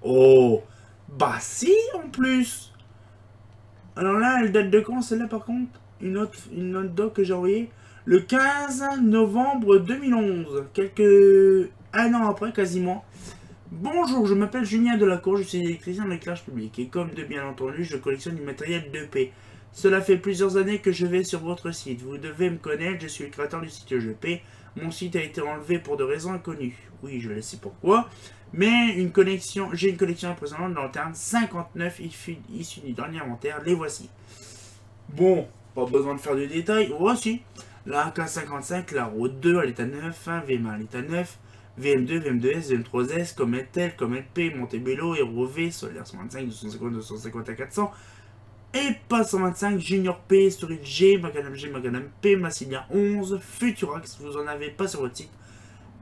Oh, bah si, en plus. Alors là, elle date de quand celle-là par contre? Une autre doc que j'ai envoyée le 15 novembre 2011. Un an après quasiment. Bonjour, je m'appelle Julien Delacour, je suis électricien de l'éclairage public. Et comme de bien entendu, je collectionne du matériel 2P. Cela fait plusieurs années que je vais sur votre site. Vous devez me connaître, je suis le créateur du site 2P. Mon site a été enlevé pour de raisons inconnues. Oui, je sais pourquoi. Mais j'ai une collection impressionnante de lanternes 59 issues du dernier inventaire. Les voici. Bon, pas besoin de faire de détails. Voici. La AK55, la Road 2 à l'état 9, VM1 à l'état 9, VM2, VM2S, VM3S, Comet L, Comet P, Montebello, Hero V, Solaire 125, 250, 250 à 400, et pas 125, Junior P, Storage G, Magnum G, Magnum P, Massilia 11, Futurax, vous en avez pas sur votre site.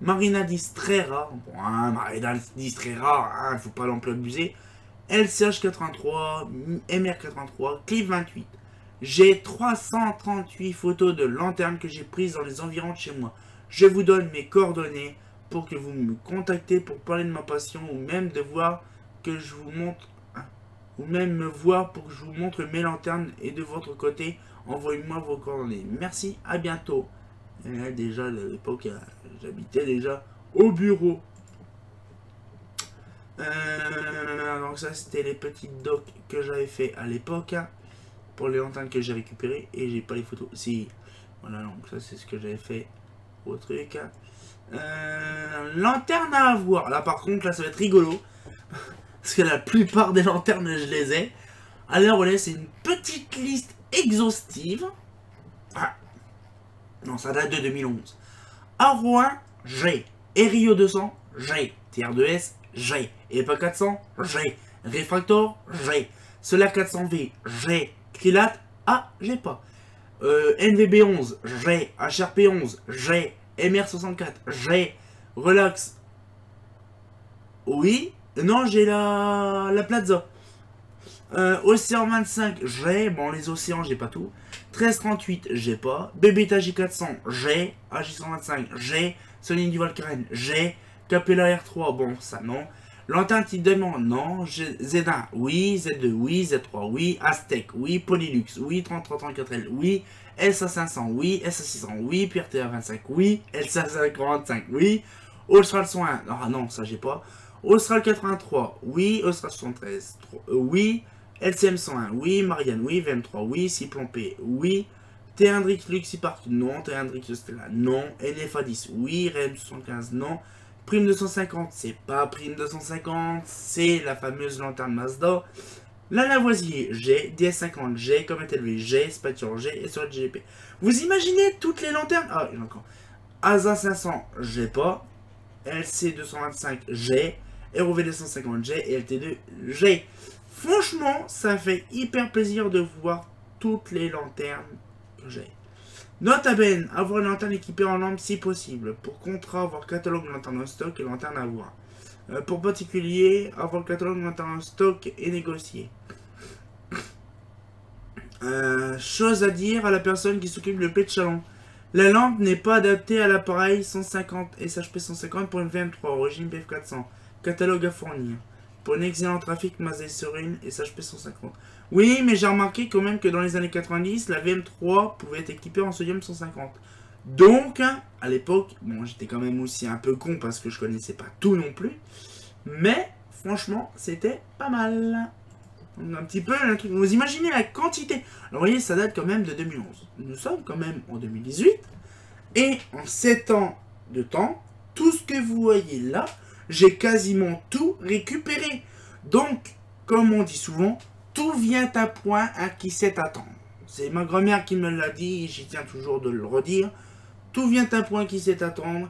Marina Distrera, bon, hein, Marina Distrera, hein, faut pas non plus abuser. LCH 83, MR 83, Clip 28. J'ai 338 photos de lanternes que j'ai prises dans les environs de chez moi. Je vous donne mes coordonnées pour que vous me contactez pour parler de ma passion ou même de voir que je vous montre, hein, ou même me voir pour que je vous montre mes lanternes et de votre côté, envoyez-moi vos coordonnées. Merci, à bientôt. Et là, déjà, à l'époque, j'habitais déjà au bureau. Donc ça, c'était les petites docs que j'avais fait à l'époque. Hein, pour les lanternes que j'ai récupérées. Et j'ai pas les photos. Si. Voilà, donc ça, c'est ce que j'avais fait au truc. Lanterne à avoir. Là, par contre, là, ça va être rigolo. Parce que la plupart des lanternes, je les ai. Alors, voilà, c'est une petite liste exhaustive. Ah, Non, ça date de 2011. Aro 1, G. Rio 200, G. TR2S, G. EPA 400, G. Refractor, G. Solar 400V, G. Krilat, ah, j'ai pas. NVB 11, G. HRP 11, G. MR64, G. Relax. Oui. Non, j'ai la Plaza. Océan 25, j'ai. Bon, les océans, j'ai pas tout. 1338, j'ai pas. Bébéta J400, j'ai. AJ125, j'ai. Sony du Valkyren, j'ai. Capella R3, bon, ça non. Lanterne type diamant, non. Z1, oui. Z2, oui. Z3, oui. Aztec, oui. Polylux, oui. 3334L, oui. SA500, oui. SA600, oui. PRTA 25, oui. LC545, oui. Austral 101, ah non, ça j'ai pas. Austral 83, oui. Austral 73, oui. LCM 101, oui. Marianne, oui. VM3, oui. Cyclone P, oui. T1 Drix Luxipark, non. T1 Drix Stella, non. NFA 10, oui. REM 75, non. Prime 250, c'est pas Prime 250, c'est la fameuse lanterne Mazda. La Lavoisier, G. DS50, G. Comet LV, G. Spatial, G. Et sur le GP. Vous imaginez toutes les lanternes? Ah, il y en a encore. ASA 500, j'ai pas. LC 225, G. ROV 250, G. Et LT2, G. Franchement, ça fait hyper plaisir de voir toutes les lanternes que j'ai. Note à Ben, avoir une lanterne équipée en lampe si possible. Pour contrat, avoir catalogue de lanterne en stock et lanterne à voir. Pour particulier, avoir le catalogue de lanterne en stock et négocier. Chose à dire à la personne qui s'occupe de paix de chalon. La lampe n'est pas adaptée à l'appareil 150 SHP 150 pour une VM3, origine BF400. Catalogue à fournir. Pour un excellent trafic Mazda Serine et SHP 150. Oui, mais j'ai remarqué quand même que dans les années 90, la VM3 pouvait être équipée en sodium 150. Donc, à l'époque, bon, j'étais quand même aussi un peu con parce que je connaissais pas tout non plus. Mais, franchement, c'était pas mal. Un petit peu un truc. Vous imaginez la quantité. Alors, vous voyez, ça date quand même de 2011. Nous sommes quand même en 2018. Et en 7 ans de temps, tout ce que vous voyez là, j'ai quasiment tout récupéré. Donc, comme on dit souvent, tout vient à point à qui sait attendre. C'est ma grand-mère qui me l'a dit et j'y tiens toujours de le redire. Tout vient à point qui sait attendre.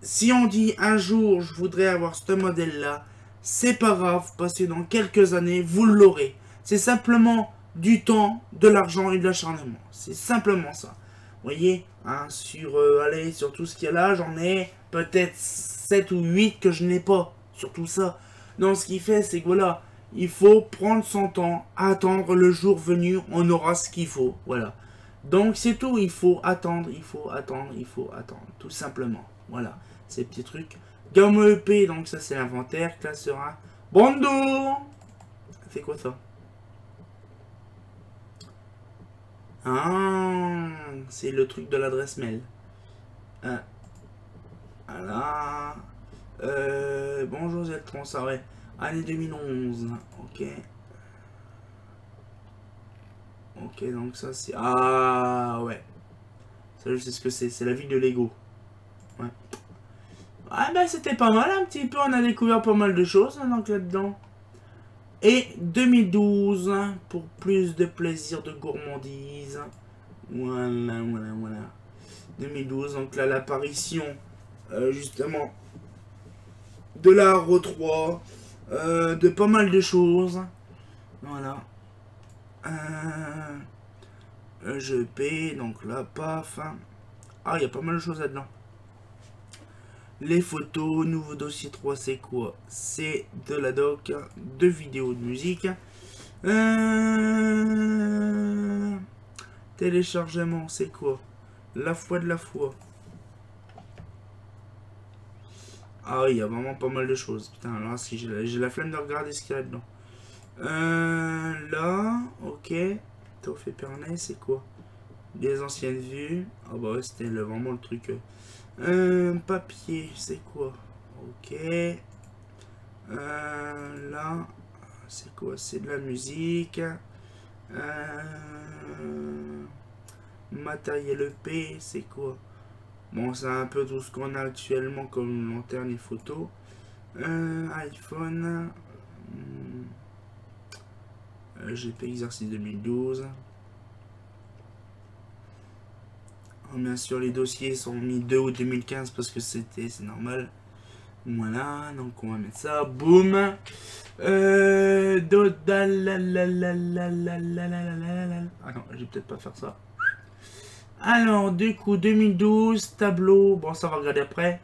Si on dit un jour je voudrais avoir ce modèle-là, c'est pas grave, parce que dans quelques années, vous l'aurez. C'est simplement du temps, de l'argent et de l'acharnement. C'est simplement ça. Vous voyez, hein, allez, sur tout ce qu'il y a là, j'en ai peut-être 7 ou 8 que je n'ai pas. Sur tout ça. Donc ce qui fait, c'est que voilà, il faut prendre son temps, attendre le jour venu, on aura ce qu'il faut. Voilà. Donc c'est tout, il faut attendre, il faut attendre, il faut attendre. Tout simplement. Voilà, ces petits trucs. Gamme EP, donc ça c'est l'inventaire. Classeur 1. Bonjour. C'est quoi ça? Ah, c'est le truc de l'adresse mail. Ah. Voilà. Bonjour Zeltron, ça ouais. Année 2011. Ok. Ok, donc ça c'est... Ah ouais. Ça je sais ce que c'est. C'est la ville de Lego. Ouais. Ah ben c'était pas mal un petit peu. On a découvert pas mal de choses hein, donc là-dedans. Et 2012 pour plus de plaisir de gourmandise. Voilà, voilà, voilà. 2012, donc là l'apparition justement de la Haro 3, de pas mal de choses. Voilà. EGP, donc là, paf. Ah, il y a pas mal de choses là-dedans. Les photos, nouveau dossier 3, c'est quoi? C'est de la doc, de vidéos de musique. Téléchargement, c'est quoi? La foi de la foi. Ah oui, il y a vraiment pas mal de choses. Putain, alors si j'ai la flemme de regarder ce qu'il y a là-dedans. Là, ok. Toph et Pernet, c'est quoi? Les anciennes vues. Ah bah ouais, c'était vraiment le truc. Papier, c'est quoi? Ok. Là, c'est quoi? C'est de la musique. Matériel EP, c'est quoi? Bon, c'est un peu tout ce qu'on a actuellement comme lanterne et photo. iPhone. GP exercice 2012. Bien sûr, les dossiers sont mis 2 août 2015 parce que c'est normal. Voilà, donc on va mettre ça. Boum. Ah non, je vais peut-être pas faire ça. Alors, du coup, 2012, tableau. Bon, ça va regarder après.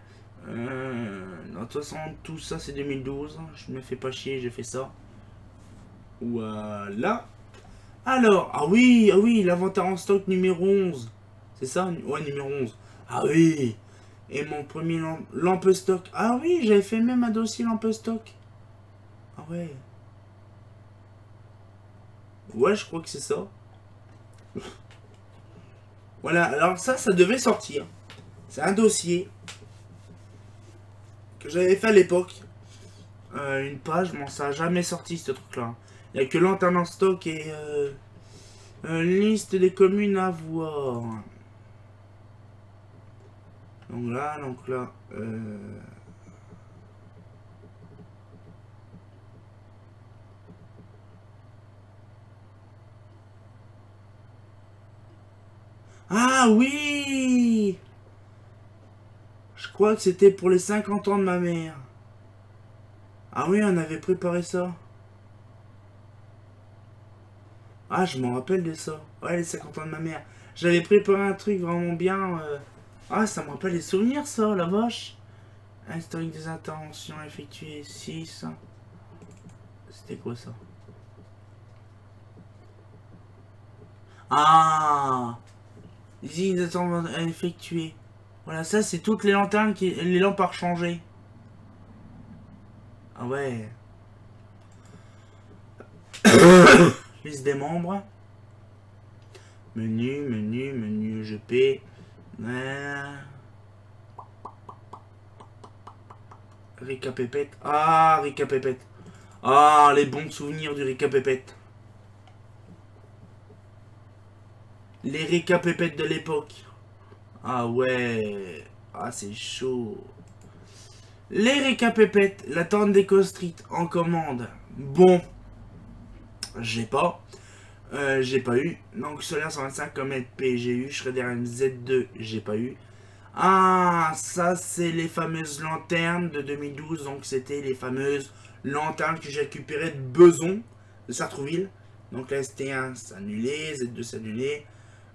Non, de toute façon, tout ça c'est 2012. Je me fais pas chier, j'ai fait ça. Voilà. Alors, ah oui, l'inventaire en stock numéro 11. C'est ça? Ouais, numéro 11. Ah oui. Et mon premier lampe stock. Ah oui, j'avais fait même un dossier lampe stock. Ah ouais. Ouais, je crois que c'est ça. Voilà, alors ça devait sortir. C'est un dossier que j'avais fait à l'époque. Une page, bon, ça n'a jamais sorti ce truc-là. Il n'y a que lanterne en stock et liste des communes à voir. Donc là. Ah oui! Je crois que c'était pour les 50 ans de ma mère. Ah oui, on avait préparé ça. Ah, je m'en rappelle de ça. Ouais, les 50 ans de ma mère. J'avais préparé un truc vraiment bien. Ah, ça me rappelle les souvenirs, ça, la vache. Historique des interventions effectuées 6. C'était quoi ça? Ah! Usine d'intervention effectuée. Voilà, ça, c'est toutes les lanternes, les lampes à rechanger. Ah ouais. Liste des membres. Menu, EGP. Récapépète. Ah, récapépète. Ah, les bons souvenirs du récapépète. Les récapépètes de l'époque. Ah ouais. Ah, c'est chaud. Les récapépètes. La tente d'Eco Street en commande. Bon. J'ai pas. J'ai pas eu. Donc Solaire 125 comme LP, j'ai eu. Shredder MZ2, j'ai pas eu. Ah, ça c'est les fameuses lanternes de 2012. Donc c'était les fameuses lanternes que j'ai récupérées de Beson, de Sartrouville. Donc la ST1 c'est annulé, Z2 c'est annulé.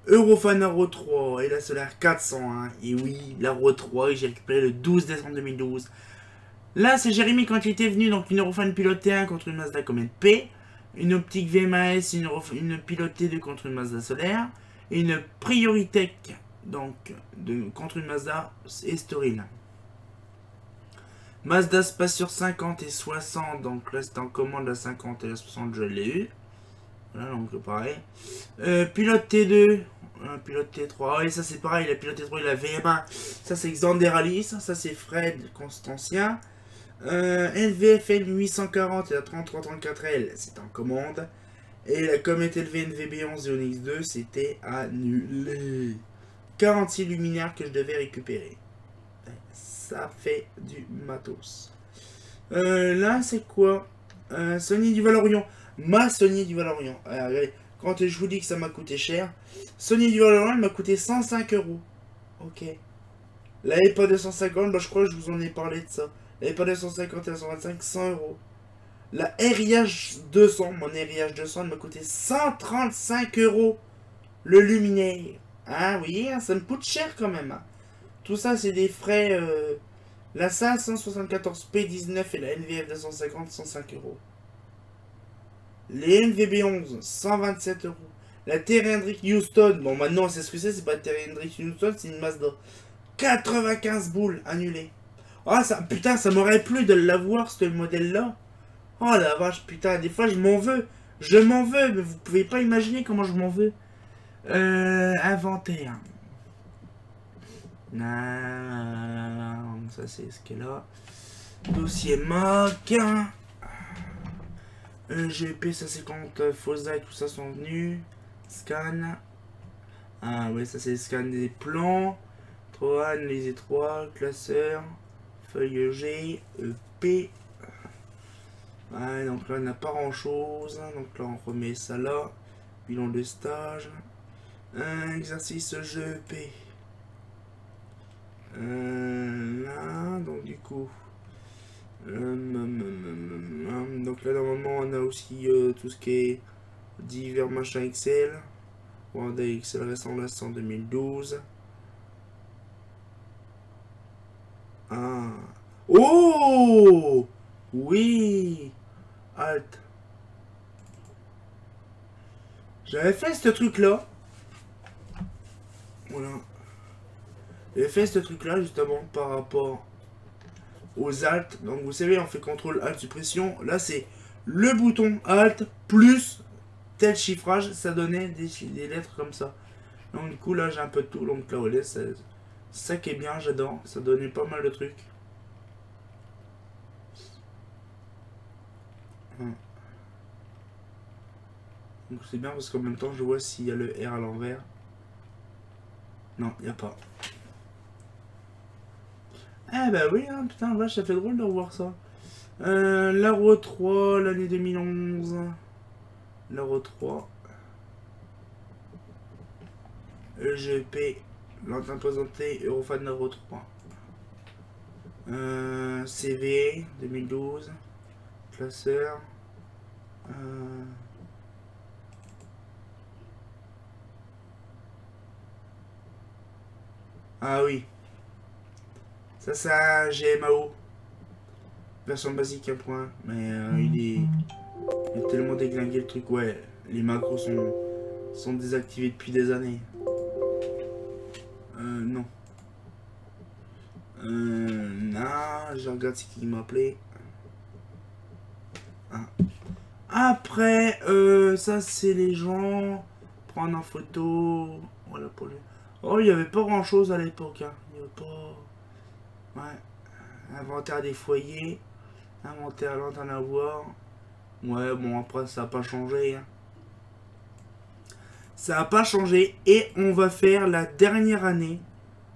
Eurofan Euro 3 et la Solaire 401. Et oui, la Euro 3 j'ai récupéré le 12 décembre 2012. Là c'est Jérémy quand il était venu. Donc une Eurofan pilotée 1 contre une Mazda comme LP. Une optique VMAS, une pilotée de contre une Mazda solaire, et une Prioritech, donc contre une Mazda Estoril. Mazda Space sur 50 et 60, donc là c'est en commande la 50 et la 60, je l'ai eu. Voilà, donc pareil. Pilote T2, pilote T3, et ça c'est pareil, la pilote T3 et la VMA, ça c'est Xander Alice, ça c'est Fred Constantien. LVFL 840 et la 3334L, c'est en commande. Et la Comet LV NVB11 et Onyx 2, c'était annulé. 46 luminaires que je devais récupérer. Ça fait du matos. Là, c'est quoi? Sony du Valorion. Ma Sony du Valorion. Regardez, quand je vous dis que ça m'a coûté cher, Sony du Valorion, elle m'a coûté 105 €. Ok. La EPA 250, bah, je crois que je vous en ai parlé de ça. La EPA 250 et la 125, 100 €. La RIH 200, mon RIH 200, elle m'a coûté 135 € le luminaire. Ah oui, ça me coûte cher quand même. Tout ça, c'est des frais. La SAS 174P19 et la NVF 250, 105 €. Les NVB11, 127 €. La Terry Hendrick Houston, bon maintenant on sait ce que c'est pas Terry Hendrick Houston, c'est une Mazda. 95 boules annulées. Ah ça, putain, ça m'aurait plu de l'avoir ce modèle-là. Oh la vache, putain, des fois je m'en veux. Je m'en veux, mais vous pouvez pas imaginer comment je m'en veux. Inventaire. Ça c'est ce qu'elle a. Dossier Mac. GP, ça c'est quand Fosa et tout ça sont venus. Scan. Ah ouais, ça c'est le scan des plans. Troan, les étroits, classeur. Feuille G, EP. Ouais, donc là on n'a pas grand chose. Donc là on remet ça là. Bilan de stage. Un exercice GEP. Là, donc du coup... donc là, normalement, on a aussi tout ce qui est divers machin Excel. Word Excel récent, là, c'est en 2012. Ah. Oh! Oui! Alt. J'avais fait ce truc-là. Voilà. J'avais fait ce truc-là, justement, par rapport aux Alt. Donc, vous savez, on fait CTRL Alt suppression. Là, c'est le bouton Alt plus tel chiffrage. Ça donnait des lettres comme ça. Donc, du coup, là, j'ai un peu de tout. Donc, là, voilà, c'est ça qui est bien, j'adore. Ça donnait pas mal de trucs. Donc c'est bien parce qu'en même temps je vois s'il y a le R à l'envers. Non, il n'y a pas. Eh bah oui, hein, putain, vache, ça fait drôle de revoir ça. L'Euro 3, l'année 2011. L'Euro 3. EGP, l'antenne présenté, Eurofan Euro 3. CV, 2012. Classeur. Ah oui. Ça, c'est un GMAO. Version basique 1.1. Mais il est tellement déglingué le truc. Ouais, les macros sont désactivés depuis des années. Non. Non, je regarde ce qui m'a appelé. Ah. Après, ça c'est les gens. Prendre en photo. Voilà pour les... Oh, il n'y avait pas grand chose à l'époque. Hein. Il n'y avait pas... Ouais. Inventaire des foyers. Inventaire lanterne à voir. Ouais, bon, après, ça n'a pas changé. Hein. Ça n'a pas changé. Et on va faire la dernière année.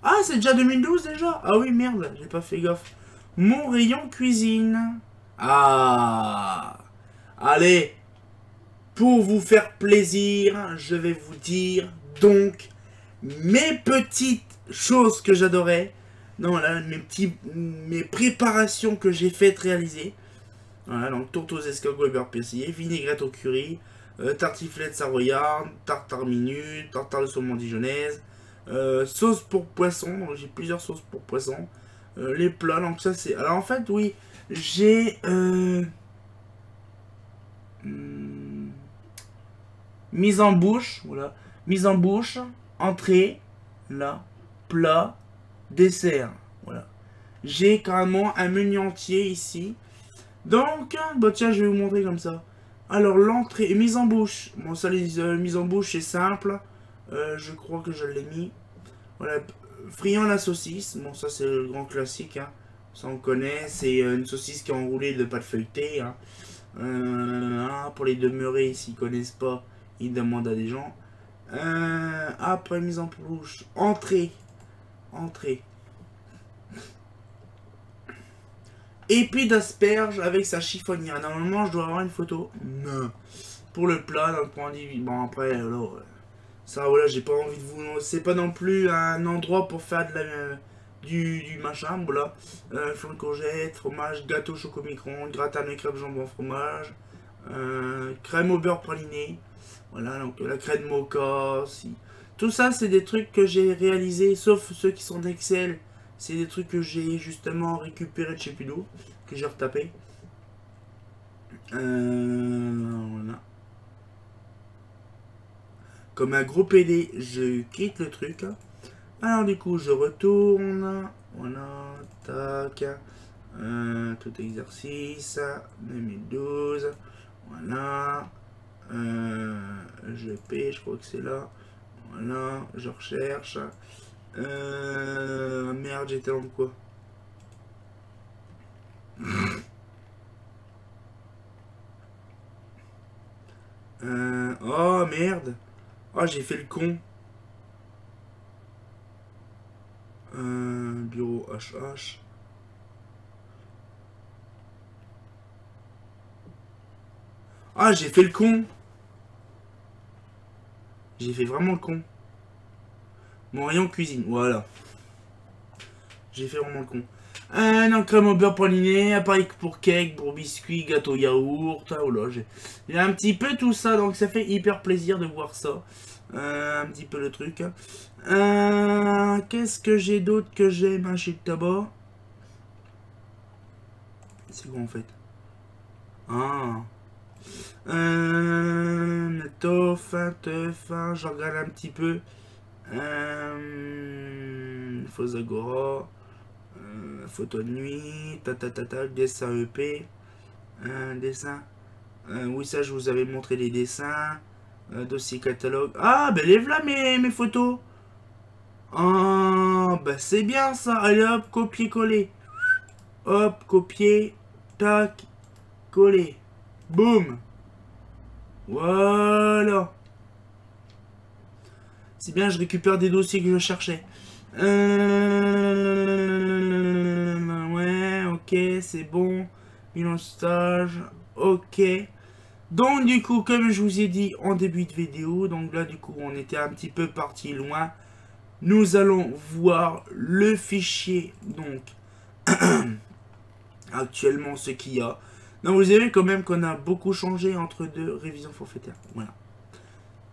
Ah, c'est déjà 2012 déjà? Ah oui, merde, j'ai pas fait gaffe. Mon rayon cuisine. Ah. Allez. Pour vous faire plaisir, je vais vous dire donc mes petites choses que j'adorais. Non, là, mes préparations que j'ai faites réaliser. Voilà, donc tourte aux escargots et beurre persillé, vinaigrette au curry, tartiflette savoyarde, tartare minute, tartare de saumon dijonnaise, sauce pour poisson, donc j'ai plusieurs sauces pour poisson, les plats, donc ça c'est... Alors en fait, oui, j'ai... mise en bouche, voilà, mise en bouche, entrée, là, plat, dessert, voilà. J'ai carrément un menu entier ici. Donc, bah tiens, je vais vous montrer comme ça. Alors, l'entrée, mise en bouche. Bon, ça, les mises en bouche, c'est simple. Je crois que je l'ai mis. Voilà, friand la saucisse. Bon, ça, c'est le grand classique. Hein. Ça, on connaît. C'est une saucisse qui est enroulée de pâte feuilletée. Hein. Pour les demeurés, s'ils connaissent pas, ils demandent à des gens. Après, mise en bouche. Entrée. Entrée. Épi d'asperges avec sa chiffonnière. Normalement, je dois avoir une photo. Non. Pour le plat, dans le point de... Bon, après, alors... Ça, voilà, j'ai pas envie de vous... C'est pas non plus un endroit pour faire de la... Du machin, voilà. Flan de courgette, fromage, gâteau choco micro-ondes, gratin de crêpes jambon fromage, crème au beurre praliné. Voilà, donc la crème mocha, si. Tout ça, c'est des trucs que j'ai réalisés, sauf ceux qui sont d'Excel. C'est des trucs que j'ai justement récupéré de chez Pudo, que j'ai retapé. Voilà. Comme un gros PD, je quitte le truc. Alors du coup, je retourne. Voilà, tac. Tout exercice, 2012. Voilà. Je paie, je crois que c'est là. Voilà, je recherche. Merde, j'étais dans quoi? Oh merde. Oh, j'ai fait le con. Bureau HH. Ah, j'ai fait le con. J'ai fait vraiment le con. Mon rayon cuisine, voilà. J'ai fait vraiment le con. Non, crème au beurre praliné, appareil pour cake, pour biscuits, gâteau yaourt. Oh là, j'ai un petit peu tout ça, donc ça fait hyper plaisir de voir ça. Un petit peu le truc. Qu'est-ce que j'ai d'autre que j'aime chez le tabac? C'est quoi en fait? Ah. Teuf, je regarde un petit peu. Faux Agora. Photo de nuit. Dessin EP. Dessin. Oui, ça, je vous avais montré les dessins. Dossier catalogue. Ah, ben les voilà mes photos. Ah, ben c'est bien ça. Allez hop, copier-coller. Hop, copier. Tac. Coller. Boum. Voilà. C'est bien, je récupère des dossiers que je cherchais. Ouais, ok, c'est bon. Bilan stage. Ok. Donc du coup, comme je vous ai dit en début de vidéo, donc là du coup on était un petit peu parti loin. Nous allons voir le fichier, donc actuellement ce qu'il y a. Donc vous avez quand même qu'on a beaucoup changé entre deux révisions forfaitaires. Voilà.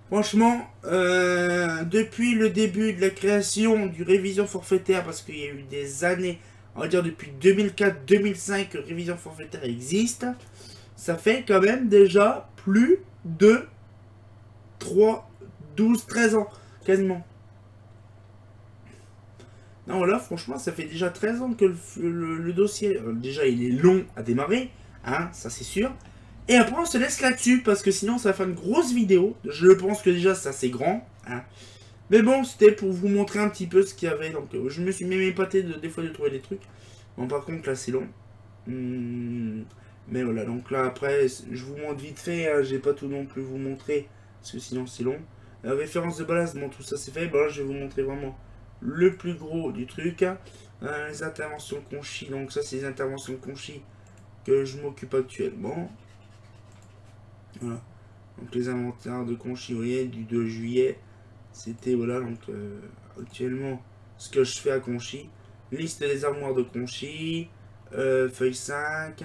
Franchement, depuis le début de la création du révision forfaitaire, parce qu'il y a eu des années, on va dire depuis 2004-2005 que révision forfaitaire existe, ça fait quand même déjà plus de 13 ans, quasiment. Non, voilà, franchement, ça fait déjà 13 ans que le dossier, déjà, il est long à démarrer, hein, ça c'est sûr. Et après, on se laisse là-dessus, parce que sinon, ça va faire une grosse vidéo. Je pense que déjà, ça c'est grand, hein. Mais bon, c'était pour vous montrer un petit peu ce qu'il y avait. Donc, je me suis même épaté des fois de trouver des trucs. Bon, par contre, là, c'est long. Mais voilà, donc là, après, je vous montre vite fait. Hein, j'ai pas tout non plus vous montrer, parce que sinon, c'est long. La référence de ballast, bon, tout ça, c'est fait. Bon, là, je vais vous montrer vraiment le plus gros du truc. Les interventions Conchi. Donc, ça, c'est les interventions Conchi que je m'occupe actuellement. Voilà. Donc, les inventaires de Conchi, vous voyez, du 2 juillet. C'était, voilà, donc actuellement, ce que je fais à Conchi. Liste des armoires de Conchi. Feuille 5.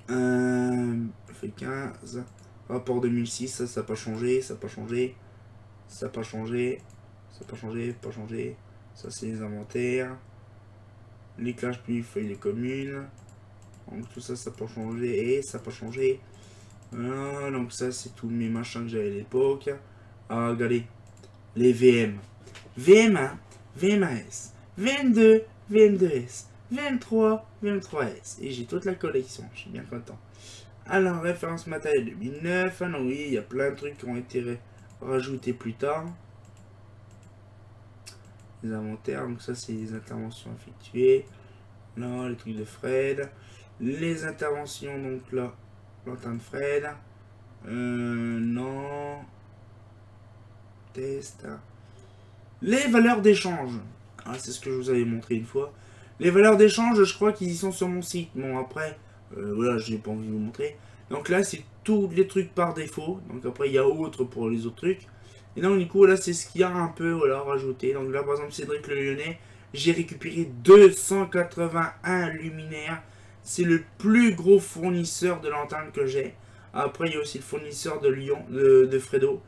Feuille 15. Rapport 2006, ça n'a pas changé, ça n'a pas changé. Ça n'a pas changé. Ça n'a pas changé, pas changé. Ça, c'est les inventaires. L'éclairage puis feuille des communes. Donc tout ça, ça n'a pas changé. Et ça n'a pas changé. Donc ça, c'est tous mes machins que j'avais à l'époque. Ah, regardez. Les VM. VM1, VM1S, VM2, VM2S, VM3, VM3S. Et j'ai toute la collection. Je suis bien content. Alors, référence matérielle 2009. Alors oui, il y a plein de trucs qui ont été rajoutés plus tard. Les inventaires. Donc ça, c'est les interventions effectuées. Là, les trucs de Fred. Les interventions, donc là. Lanterne Fred. Non. Test. Les valeurs d'échange. Ah, c'est ce que je vous avais montré une fois. Les valeurs d'échange, je crois qu'ils y sont sur mon site. Bon, après, voilà, je n'ai pas envie de vous montrer. Donc là, c'est tous les trucs par défaut. Donc après, il y a autre pour les autres trucs. Et donc, du coup, là, c'est ce qu'il y a un peu, voilà, rajouté. Donc là, par exemple, Cédric Le Lyonnais, j'ai récupéré 281 luminaires. C'est le plus gros fournisseur de lanternes que j'ai. Après, il y a aussi le fournisseur de Lyon, de Fredo,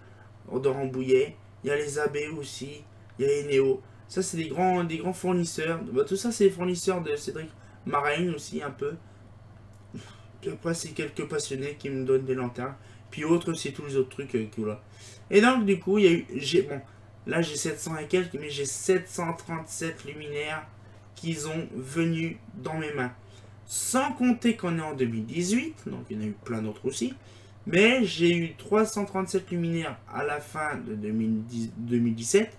de Rambouillet. Il y a les AB aussi. Il y a Eneo. Ça, c'est des grands fournisseurs. Bah, tout ça, c'est les fournisseurs de Cédric Marine aussi, un peu. Puis après, c'est quelques passionnés qui me donnent des lanternes. Puis autres, c'est tous les autres trucs que là. Et donc, du coup, il y a eu... Bon, là, j'ai 700 et quelques, mais j'ai 737 luminaires qui ont venu dans mes mains. Sans compter qu'on est en 2018, donc il y en a eu plein d'autres aussi. Mais j'ai eu 337 luminaires à la fin de 2017.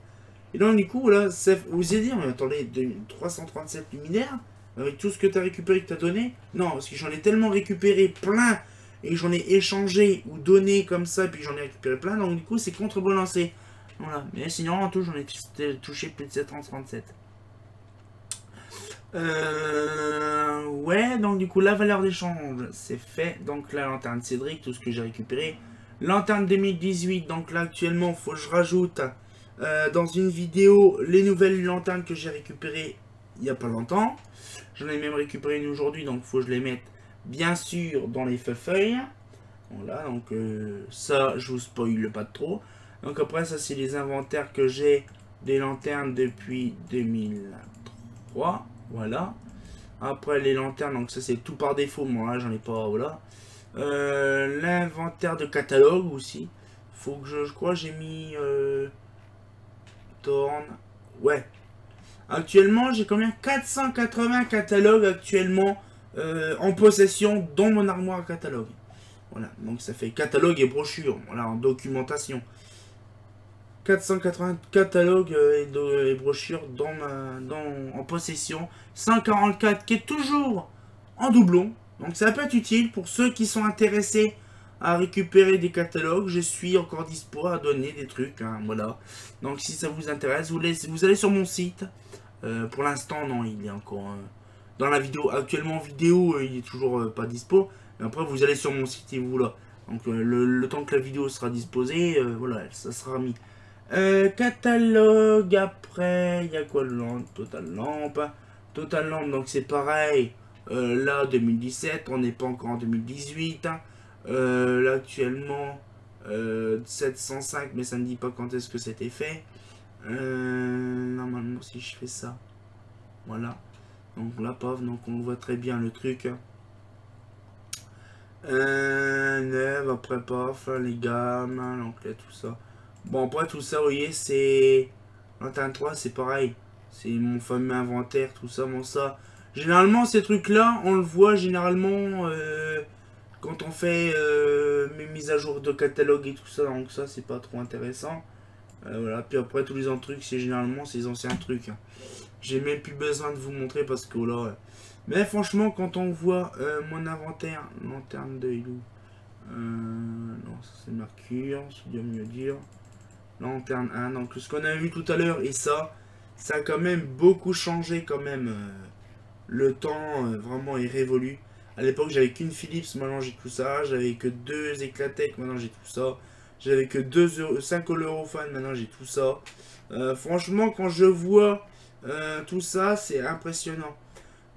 Et donc du coup, là, vous allez dire, mais attendez, 337 luminaires, avec tout ce que tu as récupéré, que tu as donné? Non, parce que j'en ai tellement récupéré plein, et que j'en ai échangé ou donné comme ça, puis j'en ai récupéré plein, donc du coup, c'est contrebalancé. Voilà, mais sinon, en tout, j'en ai touché plus de 737. Ouais, donc du coup, la valeur d'échange, c'est fait. Donc la lanterne Cédric, tout ce que j'ai récupéré. Lanterne 2018, donc là, actuellement, faut que je rajoute dans une vidéo les nouvelles lanternes que j'ai récupérées il n'y a pas longtemps. J'en ai même récupéré une aujourd'hui, donc il faut que je les mette bien sûr dans les feuilles. Voilà, donc ça je vous spoil pas trop. Donc après ça c'est les inventaires que j'ai des lanternes depuis 2003. Voilà. Après les lanternes, donc ça c'est tout par défaut, moi là j'en ai pas, voilà. L'inventaire de catalogue aussi. Faut que je crois j'ai mis Torn. Ouais. Actuellement j'ai combien 480 catalogues actuellement en possession dans mon armoire à catalogue. Voilà, donc ça fait catalogue et brochure, voilà, en documentation. 480 catalogues et brochures en possession. 144 qui est toujours en doublon. Donc ça peut être utile pour ceux qui sont intéressés à récupérer des catalogues. Je suis encore dispo à donner des trucs. Hein, voilà. Donc si ça vous intéresse, vous allez sur mon site. Pour l'instant, non, il est encore dans la vidéo. Actuellement, vidéo, il est toujours pas dispo. Mais après, vous allez sur mon site et vous là. Donc le temps que la vidéo sera disposée, voilà, ça sera mis. Catalogue, après, il y a quoi le Total Lamp. Total Lamp, donc c'est pareil. Là, 2017, on n'est pas encore en 2018. Hein. Là, actuellement, 705, mais ça ne dit pas quand est-ce que c'était fait. Normalement, si je fais ça, voilà. Donc là, paf, donc on voit très bien le truc. 9, après, paf, les gammes, donc là, tout ça. Bon, après tout ça, vous voyez, c'est... Lanterne 3, c'est pareil. C'est mon fameux inventaire, tout ça, bon ça. Généralement, ces trucs-là, on le voit généralement quand on fait mes mises à jour de catalogue et tout ça. Donc ça, c'est pas trop intéressant. Voilà, puis après, tous les autres trucs, c'est généralement ces anciens trucs. Hein. J'ai même plus besoin de vous montrer parce que là... Mais franchement, quand on voit mon inventaire, lanterne de Ilou. Non, ça c'est Mercure, c'est bien mieux dire. Lanterne 1, donc ce qu'on a vu tout à l'heure et ça a quand même beaucoup changé quand même. Le temps vraiment est révolu. À l'époque j'avais qu'une Philips, maintenant j'ai tout ça. J'avais que 2 Eclatec, maintenant j'ai tout ça. J'avais que 5 Olorophane, maintenant j'ai tout ça. Franchement quand je vois tout ça, c'est impressionnant.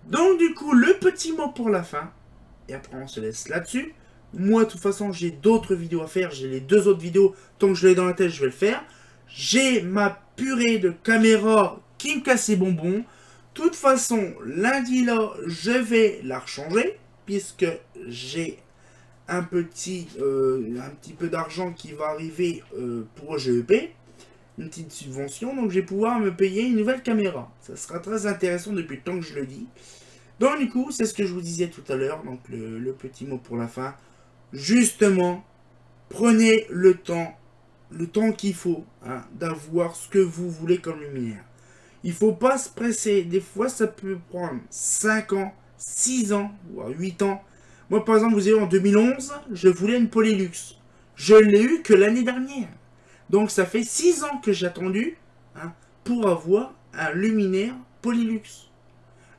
Donc du coup le petit mot pour la fin. Et après on se laisse là-dessus. Moi, de toute façon, j'ai d'autres vidéos à faire. J'ai les 2 autres vidéos. Tant que je l'ai dans la tête, je vais le faire. J'ai ma purée de caméra qui me casse les bonbons. De toute façon, lundi là, je vais la rechanger. Puisque j'ai un petit peu d'argent qui va arriver pour GEP. Une petite subvention. Donc, je vais pouvoir me payer une nouvelle caméra. Ça sera très intéressant depuis le temps que je le dis. Donc, du coup, c'est ce que je vous disais tout à l'heure. Donc, le petit mot pour la fin. Justement, prenez le temps qu'il faut hein, d'avoir ce que vous voulez comme luminaire. Il ne faut pas se presser. Des fois, ça peut prendre 5 ans, 6 ans, voire 8 ans. Moi, par exemple, vous avez en 2011, je voulais une Polylux. Je l'ai eu que l'année dernière. Donc, ça fait 6 ans que j'ai attendu hein, pour avoir un luminaire Polylux.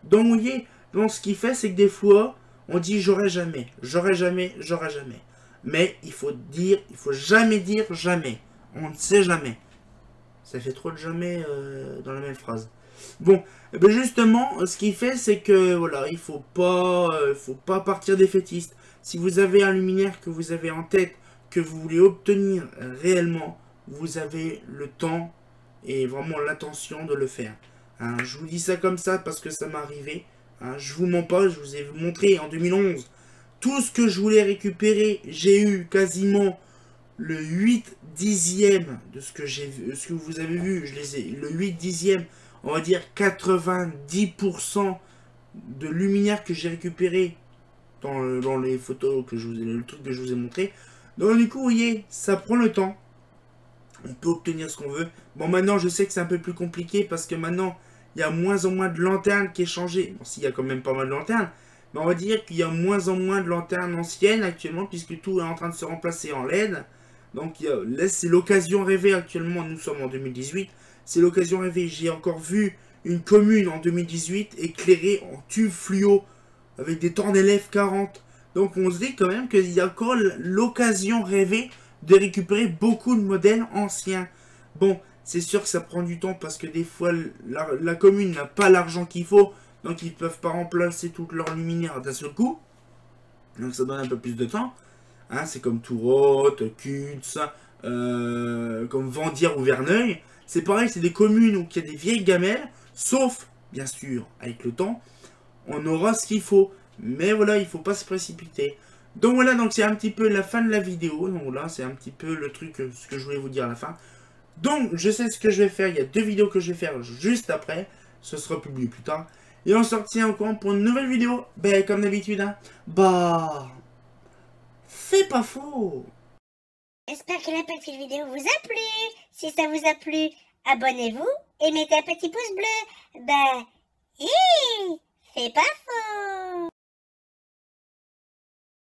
Donc, vous voyez, donc, ce qui fait, c'est que des fois... On dit j'aurai jamais, j'aurai jamais, j'aurai jamais. Mais il faut jamais dire jamais. On ne sait jamais. Ça fait trop de jamais dans la même phrase. Bon, ben justement, ce qui fait, c'est que voilà, il faut pas partir défaitiste. Si vous avez un luminaire que vous avez en tête, que vous voulez obtenir réellement, vous avez le temps et vraiment l'intention de le faire. Hein, je vous dis ça comme ça parce que ça m'est arrivé. Hein, je vous mens pas, je vous ai montré en 2011 tout ce que je voulais récupérer. J'ai eu quasiment le 8/10 de ce que j'ai vu, ce que vous avez vu. Le 8/10, on va dire 90% de luminaire que j'ai récupéré dans les photos que le truc que je vous ai montré. Donc du coup, vous voyez, ça prend le temps. On peut obtenir ce qu'on veut. Bon, maintenant, je sais que c'est un peu plus compliqué parce que maintenant, il y a moins en moins de lanternes qui est changé. Bon, s'il y a quand même pas mal de lanternes, mais on va dire qu'il y a moins en moins de lanternes anciennes actuellement, puisque tout est en train de se remplacer en LED. Donc, c'est l'occasion rêvée actuellement. Nous sommes en 2018. C'est l'occasion rêvée. J'ai encore vu une commune en 2018 éclairée en tube fluo avec des tournées F40. Donc, on se dit quand même qu'il y a encore l'occasion rêvée de récupérer beaucoup de modèles anciens. Bon, C'est sûr que ça prend du temps parce que des fois, la commune n'a pas l'argent qu'il faut. Donc, ils ne peuvent pas remplacer toutes leurs luminaires d'un seul coup. Donc, ça donne un peu plus de temps. Hein, c'est comme Tourotte, Kutz, comme Vendière ou Verneuil. C'est pareil, c'est des communes où il y a des vieilles gamelles. Sauf, bien sûr, avec le temps, on aura ce qu'il faut. Mais voilà, il ne faut pas se précipiter. Donc voilà, donc c'est un petit peu la fin de la vidéo. Donc là, c'est un petit peu le truc, ce que je voulais vous dire à la fin. Donc, je sais ce que je vais faire. Il y a 2 vidéos que je vais faire juste après. Ce sera publié plus tard. Et on sortit encore pour une nouvelle vidéo. Ben, comme d'habitude, hein. Bah, c'est pas faux. J'espère que la petite vidéo vous a plu. Si ça vous a plu, abonnez-vous et mettez un petit pouce bleu. Ben, hi, c'est pas faux.